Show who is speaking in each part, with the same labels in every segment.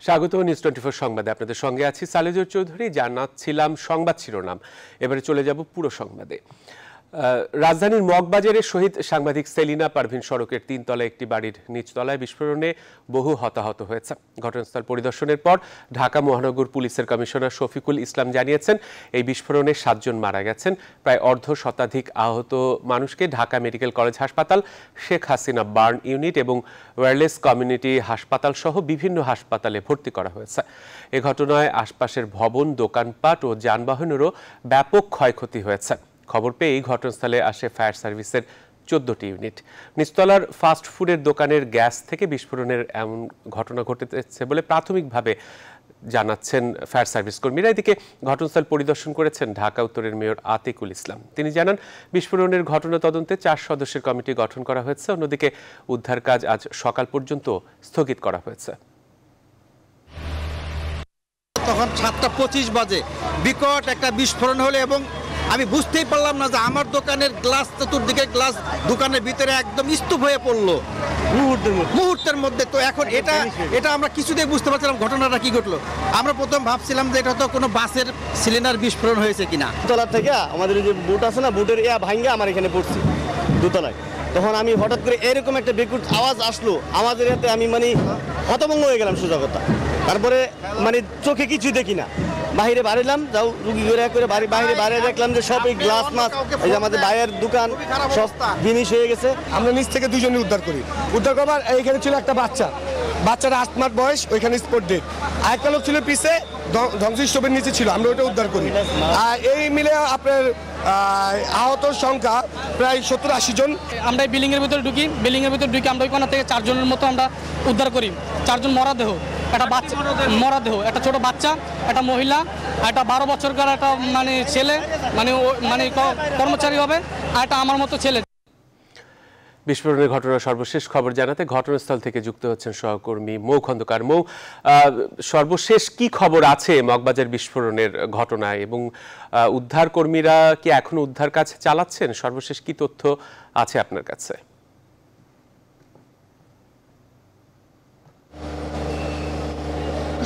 Speaker 1: স্বাগত নিউজ 24 সংবাদে আপনাদের সঙ্গে আছি সালেজুর চৌধুরী। জানাচ্ছিলাম সংবাদ শিরোনাম, এবারে চলে যাব পুরো সংবাদে। রাজধানীর মগবাজারে শহীদ সাংবাদিক সেলিনা পারভিন সড়কের 3 তলা একটি বাড়ির নিচতলায় বিস্ফোরণে বহু হতাহত হয়েছে। ঘটনাস্থল পরিদর্শনের পর ঢাকা মহানগর পুলিশের কমিশনার শফিকুল ইসলাম জানিয়েছেন, এই বিস্ফোরণে 7 জন মারা গেছেন। প্রায় অর্ধ শতাধিক আহত মানুষকে ঢাকা মেডিকেল কলেজ হাসপাতাল, শেখ হাসিনা বার্ন ইউনিট এবং ওয়্যারলেস কমিউনিটি হাসপাতাল সহ বিভিন্ন হাসপাতালে ভর্তি করা হয়েছে। এ ঘটনায় আশপাশের ভবন, দোকানপাট ও যানবাহনেরও ব্যাপক ক্ষয়ক্ষতি হয়েছে। খবর পেয়ে এই ঘটনাস্থলে আসে ফায়ার সার্ভিসের 14টি ইউনিট। নিচতলার ফাস্ট ফুডের দোকানের গ্যাস থেকে বিস্ফোরণের এমন ঘটনা ঘটেছে বলে প্রাথমিকভাবে জানাচ্ছেন ফায়ার সার্ভিস কর্মীরা। এদিকে ঘটনাস্থল পরিদর্শন করেছেন ঢাকা উত্তরের মেয়র আতিকুল ইসলাম। তিনি জানান, বিস্ফোরণের ঘটনা তদন্তে 4 সদস্যের কমিটি গঠন করা হয়েছে। অন্যদিকে উদ্ধার কাজ আজ সকাল পর্যন্ত স্থগিত করা হয়েছে।
Speaker 2: তখন 7:25 বাজে বিকট একটা বিস্ফোরণ হলো এবং আমি বুঝতেই পারলাম না যে আমার দোকানের গ্লাস, চতুর্দিকে গ্লাস দোকানের ভিতরে একদম স্তূপ হয়ে পড়লো মুহূর্তের মধ্যে। তো এখন এটা আমরা কিছুতেই বুঝতে পারছিলাম ঘটনাটা কি ঘটলো। আমরা প্রথম ভাবছিলাম যে এটা তো কোনো বাসের সিলিন্ডার বিস্ফোরণ হয়েছে কিনা।
Speaker 3: দোতলা থেকে আমাদের যে বুট আছে না, বুটের ভাঙ্গে আমার এখানে পড়ছি দোতলায়। তখন আমি হঠাৎ করে এরকম একটা বিকট আওয়াজ আসলো, আমাদের এতে আমি হতভম্ব হয়ে গেলাম সোজা কথা। তারপরে চোখে কিছুই দেখি না, বাইরে বাড়িলাম, যাও রুগী করে বাইরে দেখলাম যে সব এই গ্লাস মাছ, এই যে আমাদের ভাইয়ের দোকান সব জিনিস হয়ে গেছে।
Speaker 4: আমরা নিচ থেকে 2 জনই উদ্ধার করবার এইখানে ছিল একটা বাচ্চার 8 মাস বয়স, ওইখানে স্পট ডেড। আরেকটা লোক ছিল পিছে ধ্বংসস্তূপের নিচে ছিল, আমরা ওটা উদ্ধার করি। আর এই মিলে আপনার আহত সংখ্যা প্রায় 70-80 জন।
Speaker 5: আমরা এই বিল্ডিং এর ভিতরে ঢুকি, আমরা ওইখান থেকে 4 জনের মতো আমরা উদ্ধার করি। 4 জন মরা দেহ, একটা ছোট বাচ্চা, একটা মহিলা, একটা 12 বছরকার একটা ছেলে, কর্মচারী হবে, আর একটা আমার মতো ছেলে।
Speaker 1: বিস্ফোরণের ঘটনার সর্বশেষ খবর জানাতে ঘটনাস্থল থেকে যুক্ত হচ্ছেন সহকর্মী মৌ খন্দকার। মৌ, সর্বশেষ কি খবর আছে মগবাজার বিস্ফোরণের ঘটনায় এবং উদ্ধার কর্মীরা কি এখনো উদ্ধার কাজ চালাচ্ছেন? সর্বশেষ কি তথ্য আছে আপনার কাছে?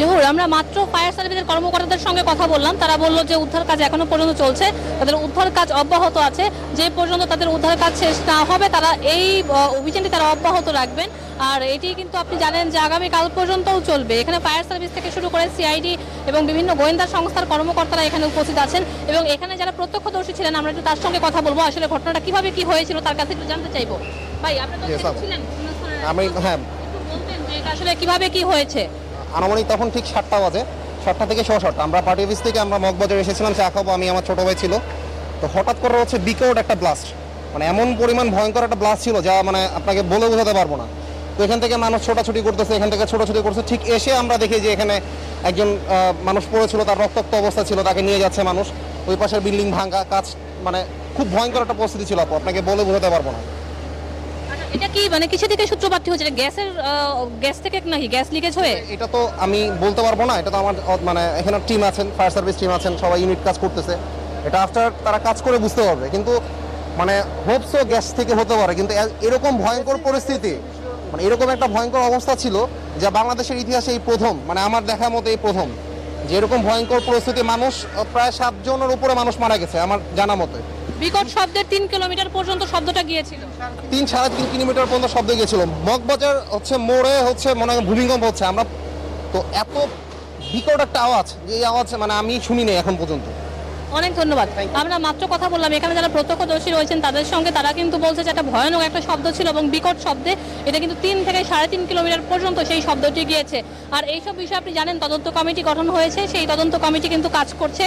Speaker 6: জহুর, আমরা মাত্র ফায়ার সার্ভিসের কর্মকর্তাদের সঙ্গে কথা বললাম। তারা বলল যে উদ্ধার কাজ এখনো পর্যন্ত চলছে, তাদের উদ্ধার কাজ অব্যাহত আছে। যে পর্যন্ত তাদের উদ্ধার কাজ শেষ না হবে তারা এই অভিযানটি তারা অব্যাহত রাখবেন। আর এটি কিন্তু আপনি জানেন যে আগামীকাল পর্যন্তও চলবে। এখানে ফায়ার সার্ভিস থেকে শুরু করে সিআইডি এবং বিভিন্ন গোয়েন্দা সংস্থার কর্মকর্তারা এখানে উপস্থিত আছেন এবং এখানে যারা প্রত্যক্ষদর্শী ছিলেন আমরা একটু তার সঙ্গে কথা বলবো। আসলে ঘটনাটা কিভাবে কি হয়েছিল তার কাছে একটু জানতে চাইবো। ভাই, আপনি তো ছিলেন,
Speaker 3: হ্যাঁ,
Speaker 6: একটু বলতেন যে এটা আসলে কিভাবে কি হয়েছে?
Speaker 3: আনুমানিক তখন ঠিক 7টা বাজে, 7টা থেকে 7:15 আমরা পার্টি অফিস থেকে আমরা মগবাজার এসেছিলাম চা খাবো, আমি আমার ছোট ভাই ছিল। তো হঠাৎ করে বিকট একটা ব্লাস্ট, এমন পরিমাণ ভয়ঙ্কর একটা ব্লাস্ট ছিল যা আপনাকে বলে বোঝাতে পারবো না। তো এখান থেকে মানুষ ছোটাছুটি করতেছে, ঠিক এসে আমরা দেখি যে এখানে একজন মানুষ পড়েছিল, তার রক্তাক্ত অবস্থা ছিল, তাকে নিয়ে যাচ্ছে মানুষ। ওই পাশের বিল্ডিং ভাঙা, কাজ খুব ভয়ঙ্কর একটা পরিস্থিতি ছিল, আপনাকে বলে বোঝাতে পারবো না।
Speaker 6: এটা কি কিসের থেকে সূত্রপাত হয়েছে? গ্যাস থেকে নাকি গ্যাস লিকেজ হয়ে?
Speaker 3: এটা তো আমি বলতে পারবো না, এটা তো আমার এখানে টিম আছেন, ফায়ার সার্ভিস টিম আছেন, সবাই ইউনিট কাজ করতেছে। এটা আফটার তারা কাজ করে বুঝতে পারবে, কিন্তু হোপসও গ্যাস থেকে হতে পারে। কিন্তু এরকম ভয়ঙ্কর পরিস্থিতি, এরকম একটা ভয়ঙ্কর অবস্থা ছিল যা বাংলাদেশের ইতিহাসে এই প্রথম, আমার দেখার মতো এই প্রথম যে এরকম ভয়ঙ্কর পরিস্থিতি। মানুষ প্রায় 7 জনের উপরে মানুষ মারা গেছে আমার জানা মতে।
Speaker 6: বিকট শব্দের 3 কিলোমিটার পর্যন্ত শব্দটা গিয়েছিল,
Speaker 3: 3-3.5 কিলোমিটার পর্যন্ত শব্দ গিয়েছিল। মগবাজার মোড়ে মনে হয় ভূমিকম্প হচ্ছে। আমরা তো এত বিকট একটা আওয়াজ, যে আওয়াজ আমি শুনিনি এখন পর্যন্ত।
Speaker 6: অনেক ধন্যবাদ। আমরা মাত্র কথা বললাম এখানে যারা প্রত্যক্ষদর্শী রয়েছেন তাদের সঙ্গে, তারা কিন্তু বলছে যে একটা ভয়ানক একটা শব্দ ছিল এবং বিকট শব্দে এটা কিন্তু 3 থেকে 3.5 কিলোমিটার পর্যন্ত সেই শব্দটি গিয়েছে। আর এইসব বিষয়ে আপনি জানেন তদন্ত কমিটি গঠন হয়েছে, সেই তদন্ত কমিটি কিন্তু কাজ করছে।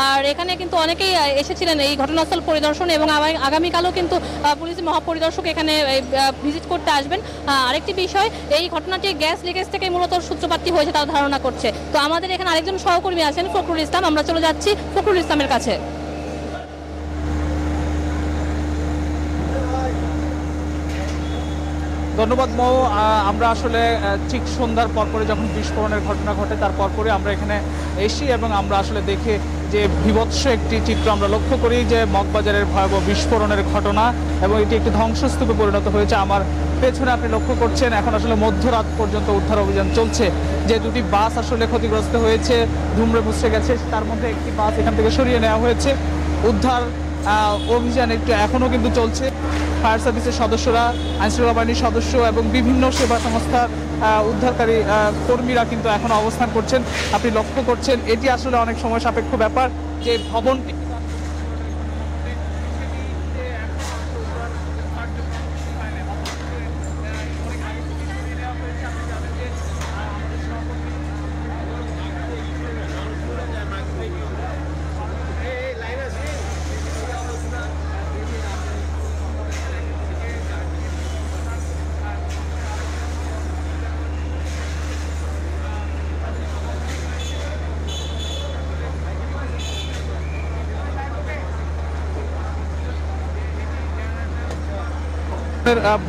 Speaker 6: আর এখানে কিন্তু অনেকেই এসেছিলেন এই ঘটনাস্থল পরিদর্শনে এবং আগামীকালও কিন্তু পুলিশ মহাপরিদর্শক এখানে ভিজিট করতে আসবেন। আরেকটি বিষয়, এই ঘটনাটি গ্যাস লিকেজ থেকে মূলত সূত্রপাতটি হয়েছে তারা ধারণা করছে। তো আমাদের এখানে আরেকজন সহকর্মী আছেন ফখরুল ইসলাম, আমরা চলে যাচ্ছি ফখরুল ইসলামের কাছে।
Speaker 7: ধন্যবাদ মৌ। আমরা আসলে ঠিক সন্ধ্যার পরপরে যখন বিস্ফোরণের ঘটনা ঘটে তার পরপরে আমরা এখানে এসি এবং আমরা আসলে দেখে যে বিভৎস একটি চিত্র আমরা লক্ষ্য করি যে মগবাজারের ভয়াবহ বিস্ফোরণের ঘটনা এবং এটি একটি ধ্বংসস্তূপে পরিণত হয়েছে। আমার পেছনে আপনি লক্ষ্য করছেন এখন আসলে মধ্যরাত পর্যন্ত উদ্ধার অভিযান চলছে। যে দুটি বাস আসলে ক্ষতিগ্রস্ত হয়েছে, ধুমড়ে মুচড়ে গেছে, তার মধ্যে একটি বাস এখান থেকে সরিয়ে নেওয়া হয়েছে। উদ্ধার অভিযান একটু এখনো কিন্তু চলছে। ফায়ার সার্ভিসের সদস্যরা, আইনশৃঙ্খলা বাহিনীর সদস্য এবং বিভিন্ন সেবা সংস্থার উদ্ধারকারী কর্মীরা কিন্তু এখনো অবস্থান করছেন। আপনি লক্ষ্য করছেন এটি আসলে অনেক সময় সাপেক্ষ ব্যাপার যে ভবনটি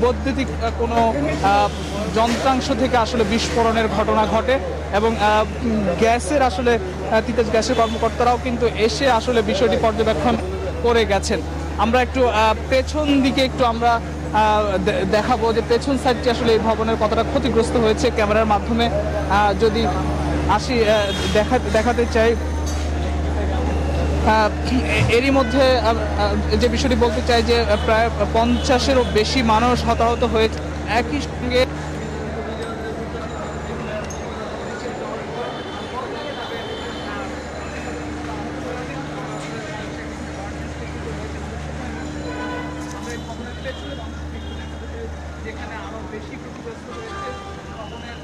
Speaker 7: বৈদ্যুতিক কোনো যন্ত্রাংশ থেকে আসলে বিস্ফোরণের ঘটনা ঘটে এবং গ্যাসের আসলে তিতাস গ্যাসের কর্মকর্তারাও কিন্তু এসে আসলে বিষয়টি পর্যবেক্ষণ করে গেছেন। আমরা একটু পেছন দিকে একটু আমরা দেখাবো যে পেছন সাইডটি আসলে এই ভবনের কতটা ক্ষতিগ্রস্ত হয়েছে ক্যামেরার মাধ্যমে যদি আসি দেখাতে চাই। এরই মধ্যে যে বিষয়টি বলতে চাই যে প্রায় 50-এরও বেশি মানুষ হতাহত হয়েছে। একই সঙ্গে যেখানে আরো বেশি ক্ষতিগ্রস্ত হয়েছে ভবনের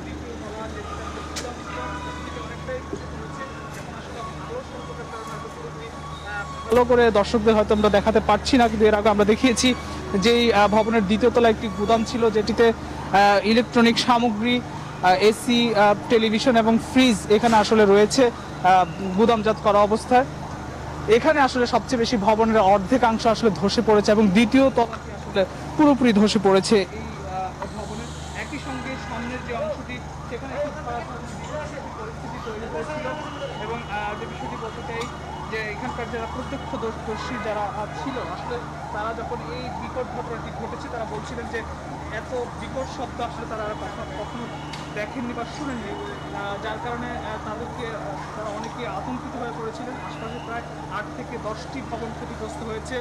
Speaker 7: দ্বিতীয় তলা ভালো করে দর্শকদের হয়তো আমরা দেখাতে পারছি না, কিন্তু এর আগে আমরা দেখিয়েছি যেই ভবনের দ্বিতীয় তলায় একটি গুদাম ছিল যেটিতে ইলেকট্রনিক সামগ্রী, এসি, টেলিভিশন এবং ফ্রিজ এখানে আসলে রয়েছে গুদামজাত করা অবস্থায়। এখানে আসলে সবচেয়ে বেশি ভবনের অর্ধেকাংশ আসলে ধসে পড়েছে এবং দ্বিতীয় তলাটি আসলে পুরোপুরি ধসে পড়েছে এই ভবনের। একই সঙ্গে সামনের যে অংশটি সেখানে পরিস্থিতি তৈরি হয়েছিল এবং যে বিষয়টি বলতে চাই যে এখানকার যারা প্রত্যক্ষদর্শী যারা ছিল আসলে তারা যখন এই বিকট ঘটনাটি ঘটেছে তারা বলছিলেন যে এত বিকট শব্দ আসলে তারা কখনো দেখেননি বা শুনেননি, যার কারণে তাদেরকে তারা অনেকে আতঙ্কিত হয়ে পড়েছিলেন। আশপাশে প্রায় 8 থেকে 10টি ভবন ক্ষতিগ্রস্ত হয়েছে।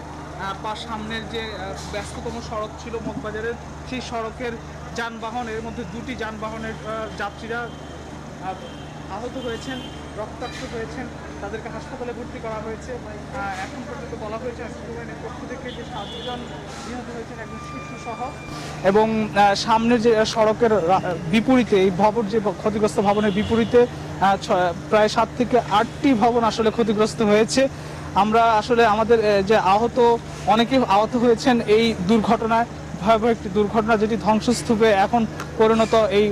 Speaker 7: সামনের যে ব্যস্ততম সড়ক ছিল মগবাজারের সেই সড়কের যানবাহন, এর মধ্যে 2টি যানবাহনের যাত্রীরা আহত হয়েছেন, রক্তাক্ত হয়েছেন, তাদেরকে হাসপাতালে ভর্তি করা হয়েছে। এখন পর্যন্ত বলা হয়েছে আইনশৃঙ্খলা পক্ষ থেকে যে 7 জন নিহত হয়েছেন, একজন শিশু সহ। এবং সামনের যে সড়কের বিপরীতে এই ভবন, যে ক্ষতিগ্রস্ত ভবনের বিপরীতে প্রায় 7 থেকে 8টি ভবন আসলে ক্ষতিগ্রস্ত হয়েছে। আমরা আসলে আমাদের যে অনেকে আহত হয়েছেন এই দুর্ঘটনায়, ভয়াবহ একটি দুর্ঘটনা যেটি ধ্বংসস্তূপে এখন পরিণত এই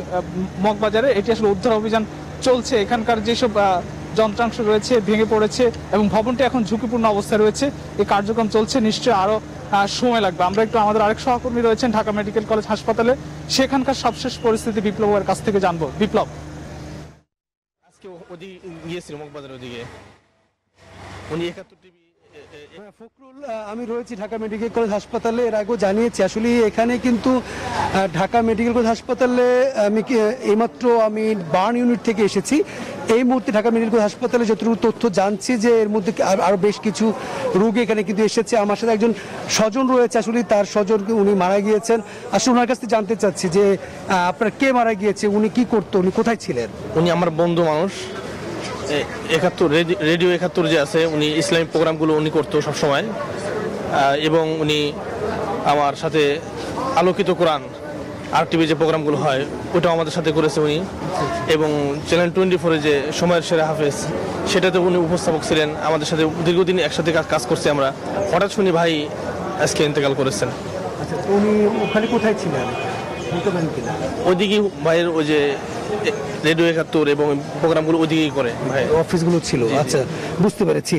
Speaker 7: মগবাজারে। এটি আসলে উদ্ধার অভিযান চলছে। এখানকার যেসব যন্ত্রাংশ রয়েছে ভেঙে পড়েছে এবং ভবনটি এখন ঝুঁকিপূর্ণ অবস্থায় রয়েছে। এই কার্যক্রম চলছে, নিশ্চয়ই আরো সময় লাগবে। আমরা একটু আমাদের আরেক সহকর্মী রয়েছেন ঢাকা মেডিকেল কলেজ হাসপাতালে, সেখানকার সবশেষ পরিস্থিতি বিপ্লবের কাছ থেকে জানবো। বিপ্লব,
Speaker 8: আজকে ওদিকে গিয়েছিল মগবাজার ওদিকে উনি 71 টিভি।
Speaker 9: ফখরুল, আমি রয়েছি ঢাকা মেডিকেল কলেজ হাসপাতালে। এর আগেও জানিয়েছি আসলে এখানে কিন্তু ঢাকা মেডিকেল কলেজ হাসপাতালে এইমাত্র আমি বার্ন ইউনিট থেকে এসেছি। এই মুহূর্তে ঢাকা মেডিকেল কলেজ হাসপাতালে যতটুকু তথ্য জানছি যে এর মধ্যে আরও বেশ কিছু রোগী এখানে কিন্তু এসেছে। আমার সাথে একজন স্বজন রয়েছে, আসলে তার স্বজন উনি মারা গিয়েছেন। আসলে ওনার কাছ থেকে জানতে চাচ্ছি যে আপনার কে মারা গিয়েছে, উনি কি করতো, উনি কোথায় ছিলেন?
Speaker 8: উনি আমার বন্ধু মানুষ, 71 রেডিও 71 যে আছে, উনি ইসলামিক প্রোগ্রামগুলো উনি করতো সবসময় এবং উনি আমার সাথে আলোকিত কোরআন RTV যে প্রোগ্রামগুলো হয় ওটাও আমাদের সাথে করেছে উনি, এবং চ্যানেল 24-এ যে সময়ের সেরা হাফেজ সেটাতে উনি উপস্থাপক ছিলেন। আমাদের সাথে দীর্ঘদিন একসাথে কাজ করছি আমরা। হঠাৎ শুনি ভাই আজকে ইন্তেকাল করেছেন।
Speaker 9: আচ্ছা, উনি ওখানে কোথায় ছিলেন
Speaker 8: ওইদিকে ভাইয়ের ওই যে রেডিও 71 এবং প্রোগ্রামগুলো ওইদিকেই করে ভাই,
Speaker 9: অফিসগুলো ছিল। আচ্ছা, বুঝতে পেরেছি।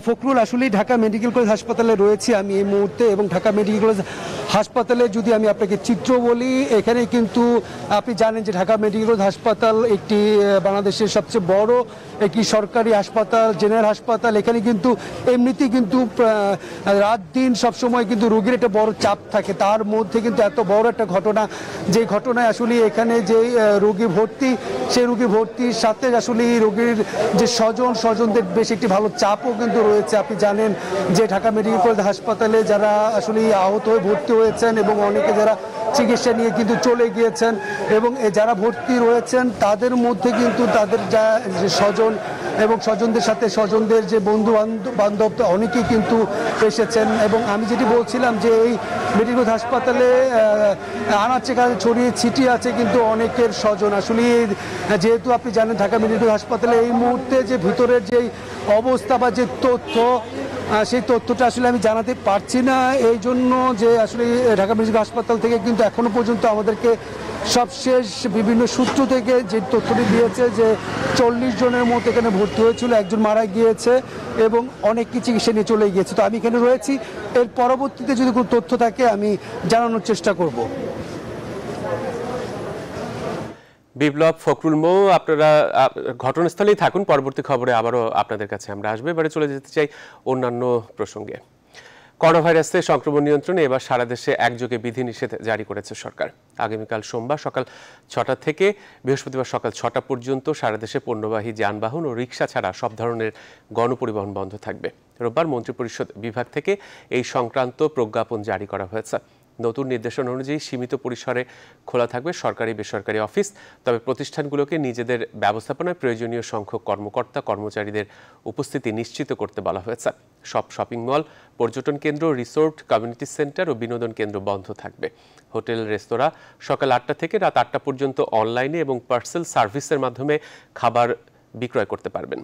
Speaker 9: ফখরুল, আসলে ঢাকা মেডিকেল কলেজ হাসপাতালে রয়েছে আমি এই মুহূর্তে, এবং ঢাকা মেডিকেল কলেজ হাসপাতালে যদি আমি আপনাকে চিত্র বলি, এখানে কিন্তু আপনি জানেন যে ঢাকা মেডিকেল কলেজ হাসপাতাল একটি বাংলাদেশের সবচেয়ে বড় একটি সরকারি হাসপাতাল, জেনারেল হাসপাতাল। এখানে কিন্তু এমনিতেই কিন্তু রাত দিন সবসময় কিন্তু রোগীর একটা বড় চাপ থাকে, তার মধ্যে কিন্তু এত বড় একটা ঘটনা, যে ঘটনায় আসলে এখানে যে রোগী ভর্তি, সেই রোগী ভর্তির সাথে আসলে রোগীর যে স্বজনদের বেশ একটি ভালো চাপও কিন্তু রয়েছে। আপনি জানেন যে ঢাকা মেডিকেল কলেজ হাসপাতালে যারা আসলে আহত হয়ে ভর্তি হয়েছেন এবং অনেকে যারা চিকিৎসা নিয়ে কিন্তু চলে গিয়েছেন, এবং যারা ভর্তি রয়েছেন তাদের মধ্যে কিন্তু তাদের যা স্বজন এবং স্বজনদের সাথে স্বজনদের যে বন্ধু বান্ধব অনেকেই কিন্তু এসেছেন। এবং আমি যেটি বলছিলাম যে এই মেডিকেল হাসপাতালে আনাচে কাছে ছড়িয়ে ছিটিয়ে আছে কিন্তু অনেকের স্বজন। আসলে যেহেতু আপনি জানেন ঢাকা মেডিকেল হাসপাতালে এই মুহূর্তে যে ভিতরের যে অবস্থা বা যে তথ্য, সেই তথ্যটা আসলে আমি জানাতে পারছি না, এই জন্য যে আসলে ঢাকা মেডিকেল হাসপাতাল থেকে কিন্তু এখনো পর্যন্ত আমাদেরকে সবশেষ বিভিন্ন সূত্র থেকে যে তথ্যটি দিয়েছে যে 40 জনের মতো এখানে ভর্তি হয়েছিল, একজন মারা গিয়েছে এবং অনেক চিকিৎসা নিয়ে চলে গিয়েছে। তো আমি এখানে রয়েছি, এর পরবর্তীতে যদি কোনো তথ্য থাকে আমি জানানোর চেষ্টা করব।
Speaker 1: বিপ্লব, ফখরুল মৌ, আপনারা ঘটনাস্থলেই থাকুন, পরবর্তী খবরে আবারও আপনাদের কাছে আমরা আসবো। এবারে চলে যেতে চাই অন্যান্য প্রসঙ্গে। করোনা ভাইরাসের সংক্রমণ নিয়ন্ত্রণে এবার সারা দেশে একযোগে বিধিনিষেধ জারি করেছে সরকার। আগামীকাল সোমবার সকাল 6টা থেকে বৃহস্পতিবার সকাল 6টা পর্যন্ত সারা দেশে পণ্যবাহী যানবাহন ও রিক্সা ছাড়া সব ধরনের গণপরিবহন বন্ধ থাকবে। রোববার মন্ত্রিপরিষদ বিভাগ থেকে এই সংক্রান্ত প্রজ্ঞাপন জারি করা হয়েছে। নতুন নির্দেশনা অনুযায়ী সীমিত পরিসরে খোলা থাকবে সরকারি বেসরকারি অফিস, তবে প্রতিষ্ঠানগুলোকে নিজেদের ব্যবস্থাপনায় প্রয়োজনীয় সংখ্যক কর্মকর্তা কর্মচারীদের উপস্থিতি নিশ্চিত করতে বলা হয়েছে। সব শপিং মল, পর্যটন কেন্দ্র, রিসোর্ট, কমিউনিটি সেন্টার ও বিনোদন কেন্দ্র বন্ধ থাকবে। হোটেল, রেস্তোরাঁ সকাল 8টা থেকে রাত 8টা পর্যন্ত অনলাইনে এবং পার্সেল সার্ভিসের মাধ্যমে খাবার বিক্রয় করতে পারবেন।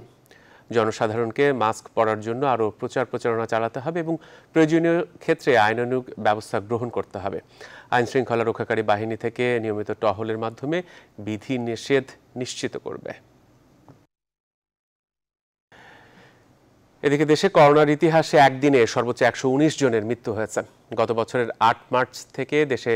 Speaker 1: জনসাধারণকে মাস্ক পরার জন্য আরও প্রচারণা চালাতে হবে এবং প্রয়োজনীয় ক্ষেত্রে আইনানুগ ব্যবস্থা গ্রহণ করতে হবে। আইন শৃঙ্খলা রক্ষাকারী বাহিনী থেকে নিয়মিত টহলের মাধ্যমে বিধি নিষেধ নিশ্চিত করবে। এদিকে দেশে করোনার ইতিহাসে একদিনে সর্বোচ্চ 119 জনের মৃত্যু হয়েছে। গত বছরের 8 মার্চ থেকে দেশে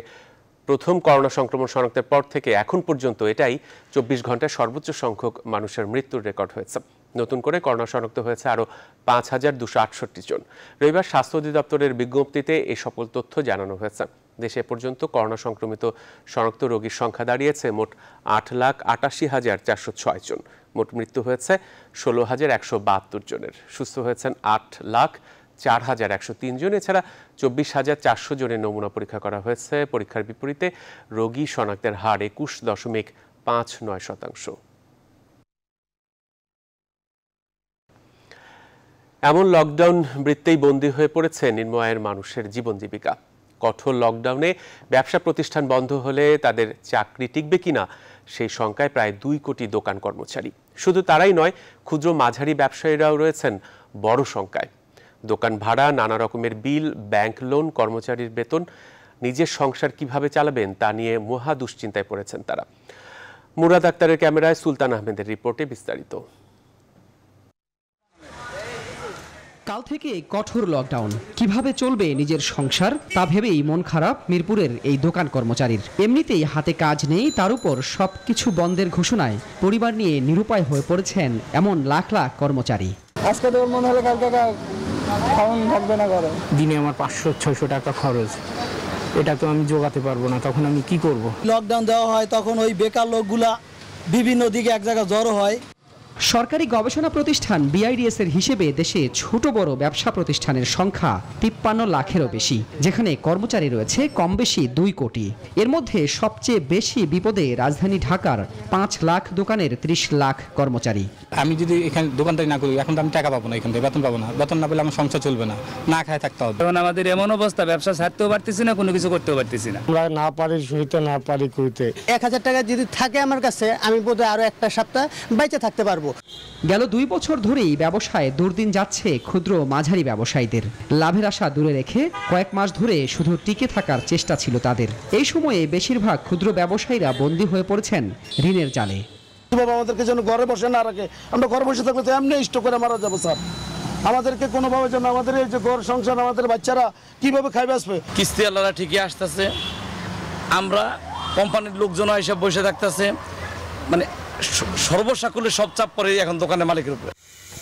Speaker 1: প্রথম করোনা সংক্রমণ শনাক্তের পর থেকে এখন পর্যন্ত এটাই 24 ঘন্টায় সর্বোচ্চ সংখ্যক মানুষের মৃত্যুর রেকর্ড হয়েছে। নতুন করে করোনা শনাক্ত হয়েছে আরও 5268 জন। রবিবার স্বাস্থ্য অধিদপ্তরের বিজ্ঞপ্তিতে এই সকল তথ্য জানানো হয়েছে। দেশে পর্যন্ত করোনা সংক্রমিত শনাক্ত রোগীর সংখ্যা দাঁড়িয়েছে মোট 8,88,406 জন। মোট মৃত্যু হয়েছে 16,172 জনের। সুস্থ হয়েছেন 8,04,103 জন। এছাড়া 24,400 জনের নমুনা পরীক্ষা করা হয়েছে। পরীক্ষার বিপরীতে রোগী শনাক্তের হার 21.59%। এমন লকডাউন বৃত্তেই বন্দী হয়ে পড়েছে নিম্ন আয়ের মানুষের জীবন জীবিকা। কঠোর লকডাউনে ব্যবসা প্রতিষ্ঠান বন্ধ হলে তাদের চাকরি টিকবে কিনা সেই শঙ্কায় প্রায় 2 কোটি দোকান কর্মচারী। শুধু তারাই নয়, ক্ষুদ্র মাঝারি ব্যবসায়ীরাও রয়েছেন বড় শঙ্কায়। দোকান ভাড়া, নানা রকমের বিল, ব্যাংক লোন, কর্মচারীর বেতন, নিজের সংসার কিভাবে চালাবেন তা নিয়ে মহা দুশ্চিন্তায় পড়েছেন তারা। মুরাদ আক্তারের ক্যামেরায় সুলতান আহমেদের রিপোর্টে বিস্তারিত।
Speaker 10: কাল থেকে কঠোর লকডাউন, কিভাবে চলবে নিজের সংসার তা ভেবেই মন খারাপ মিরপুরের এই দোকান কর্মচারীর। এমনিতেই হাতে কাজ নেই, তার উপর সবকিছু বন্ধের ঘোষণায় পরিবার নিয়ে নিরুপায় হয়ে পড়েছেন এমন লাখ লাখ কর্মচারী।
Speaker 11: আজকে তো মনে হলে কালকে খাওয়ান থাকবে না ঘরে। দিনে আমার 500-600 টাকা খরচ, এটা তো আমি জোগাতে পারবো না, তখন আমি কি করব?
Speaker 12: লকডাউন দেওয়া হয় তখন ওই বেকার লোকগুলা বিভিন্ন দিকে এক জায়গায় জড়ো হয়।
Speaker 10: সরকারি গবেষণা প্রতিষ্ঠান BIDS এর হিসেবে দেশে ছোট বড় ব্যবসা প্রতিষ্ঠানের সংখ্যা 53 লাখেরও বেশি, যেখানে কর্মচারী রয়েছে কম বেশি 2 কোটি। এর মধ্যে সবচেয়ে বেশি বিপদে রাজধানী ঢাকার 5 লাখ দোকানের 30 লাখ কর্মচারী।
Speaker 11: আমি যদি এখানে দোকানদারি না করি, এখন তো আমি টাকা পাবো না, এখান থেকে বেতন পাবো না, বেতন না পেলে আমার সংসার চলবে না, না খায় থাকতে হবে।
Speaker 13: এখন আমাদের এমন অবস্থা, ব্যবসা ছাড়তেও পারতেছি না, কোনো কিছু করতেও পারতেছি না।
Speaker 4: আমরা না পারি শুইতে, না পারি কইতে।
Speaker 12: 1000 টাকা যদি থাকে আমার কাছে, আমি বোধহয় আরো একটা সপ্তাহ বেঁচে থাকতে পারবো।
Speaker 10: গেল 2 বছর ধরেই ব্যবসায় দুর্দিন যাচ্ছে ক্ষুদ্র মাঝারি ব্যবসায়ীদের। লাভের আশা দূরে রেখে কয়েক মাস ধরে শুধু টিকে থাকার চেষ্টা ছিল তাদের। এই সময়ে বেশিরভাগ ক্ষুদ্র ব্যবসায়ীরা বন্দী হয়ে পড়েছেন ঋণের জালে।
Speaker 14: বাবা আমাদেরকে যেন ঘরে বসে না রাখে, আমরা ঘরে বসে থাকলে তো এমনি স্টক করে মারা যাবো স্যার। আমাদেরকে কোনোভাবে যেন আমাদের এই যে ঘর সংসার আমাদের বাচ্চারা কিভাবে খাইবে আসবে।
Speaker 13: কিস্তি আল্লাহরা ঠিকই আসতেছে, আমরা কোম্পানির লোকজন এসব বসে থাকতেছে, মানে সর্বসাকুলে সব চাপ পড়ে এখন দোকানের মালিকের উপরে।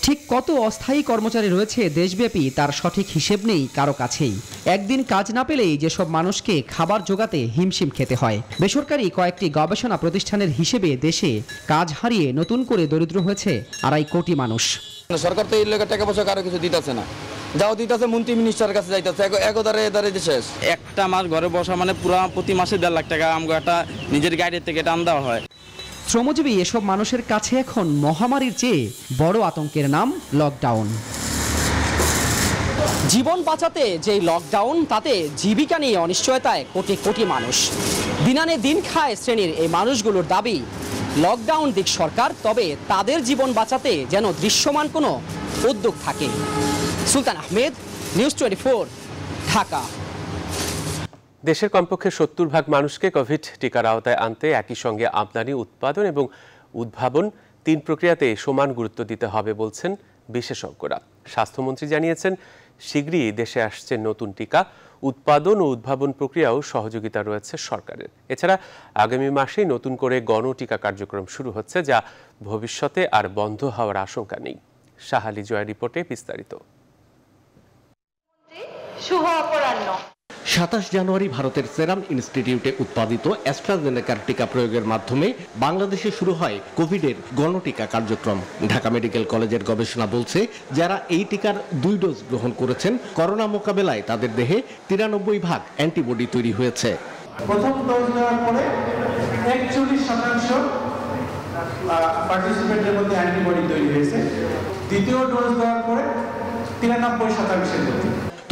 Speaker 10: ঠিক কত অস্থায়ী কর্মচারী রয়েছে দেশব্যাপী তার সঠিক হিসেব নেই কারো কাছেই। একদিন কাজ না পেলেই যেসব মানুষকে খাবার জোগাতে হিমশিম খেতে হয়। বেসরকারি কয়েকটি গবেষণা প্রতিষ্ঠানের হিসেবে দেশে কাজ হারিয়ে নতুন করে দরিদ্র হয়েছে 2.5 কোটি মানুষ।
Speaker 15: সরকার তো এই লোকের টাকা পয়সা কারো কিছু দিতেছে না, যাও দিতেছে মন্ত্রী মিনিস্টারের কাছে যাইতেছে, এদারে শেষ।
Speaker 11: একটা মাস ঘরে বসা মানে পুরো প্রতি মাসে 1.5 লাখ টাকা আমাকে একটা নিজের গাড়ির থেকে টান দেওয়া হয়।
Speaker 10: শ্রমজীবী এসব মানুষের কাছে এখন মহামারীর চেয়ে বড় আতঙ্কের নাম লকডাউন। জীবন বাঁচাতে যেই লকডাউন, তাতে জীবিকা নিয়ে অনিশ্চয়তায় কোটি কোটি মানুষ। দিনানে দিন খায় শ্রেণীর এই মানুষগুলোর দাবি লকডাউন দিক সরকার, তবে তাদের জীবন বাঁচাতে যেন দৃশ্যমান কোনো উদ্যোগ থাকে। সুলতান আহমেদ, নিউজ 24, ঢাকা।
Speaker 1: দেশের কমপক্ষে 70% মানুষকে কোভিড টিকার আওতায় আনতে একই সঙ্গে আমদানি, উৎপাদন এবং উদ্ভাবন 3 প্রক্রিয়াতে সমান গুরুত্ব দিতে হবে বলছেন বিশেষজ্ঞরা। স্বাস্থ্যমন্ত্রী জানিয়েছেন, শীঘ্রই দেশে আসছে নতুন টিকা, উৎপাদন ও উদ্ভাবন প্রক্রিয়াও সহযোগিতা রয়েছে সরকারের। এছাড়া আগামী মাসেই নতুন করে গণটিকা কার্যক্রম শুরু হচ্ছে, যা ভবিষ্যতে আর বন্ধ হওয়ার আশঙ্কা নেই। শাহালি জয়ের রিপোর্টে বিস্তারিত।
Speaker 16: শুভ অপরাহ্ন।
Speaker 17: 27 জানুয়ারি ভারতের সেরাম ইনস্টিটিউটে উৎপাদিত অ্যাস্ট্রাজেনেকার টিকা প্রয়োগের মাধ্যমে বাংলাদেশে শুরু হয় কোভিডের গণটিকা কার্যক্রম। ঢাকা মেডিকেল কলেজের গবেষণা বলছে, যারা এই টিকার 2 ডোজ গ্রহণ করেছেন, করোনা মোকাবেলায় তাদের দেহে 93% অ্যান্টিবডি তৈরি হয়েছে।
Speaker 18: প্রথম ডোজ নেওয়ার পরে 41% পার্টিসিপেন্টের মধ্যে অ্যান্টিবডি তৈরি হয়েছে। দ্বিতীয় ডোজ দেওয়ার পরে 93%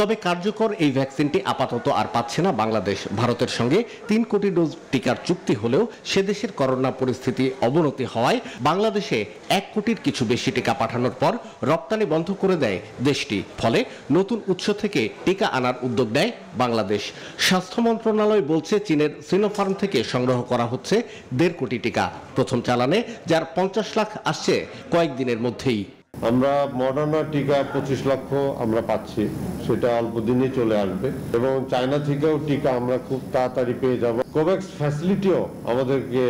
Speaker 17: তবে কার্যকর এই ভ্যাকসিনটি আপাতত আর পাচ্ছে না বাংলাদেশ। ভারতের সঙ্গে 3 কোটি ডোজ টিকার চুক্তি হলেও সে দেশের করোনা পরিস্থিতি অবনতি হওয়ায় বাংলাদেশে 1 কোটির কিছু বেশি টিকা পাঠানোর পর রপ্তানি বন্ধ করে দেয় দেশটি। ফলে নতুন উৎস থেকে টিকা আনার উদ্যোগ নেয় বাংলাদেশ। স্বাস্থ্য মন্ত্রণালয় বলছে, চীনের সিনোফার্ম থেকে সংগ্রহ করা হচ্ছে 1.5 কোটি টিকা প্রথম চালানে, যার 50 লাখ আসছে কয়েকদিনের মধ্যেই।
Speaker 19: আমরা মডার্না টিকা 25 লক্ষ আমরা পাচ্ছি, সেটা অল্প দিনেই চলে আসবে এবং চায়না থেকেও টিকা আমরা খুব তাড়াতাড়ি পেয়ে যাব। কোভ্যাক্স ফ্যাসিলিটিও আমাদেরকে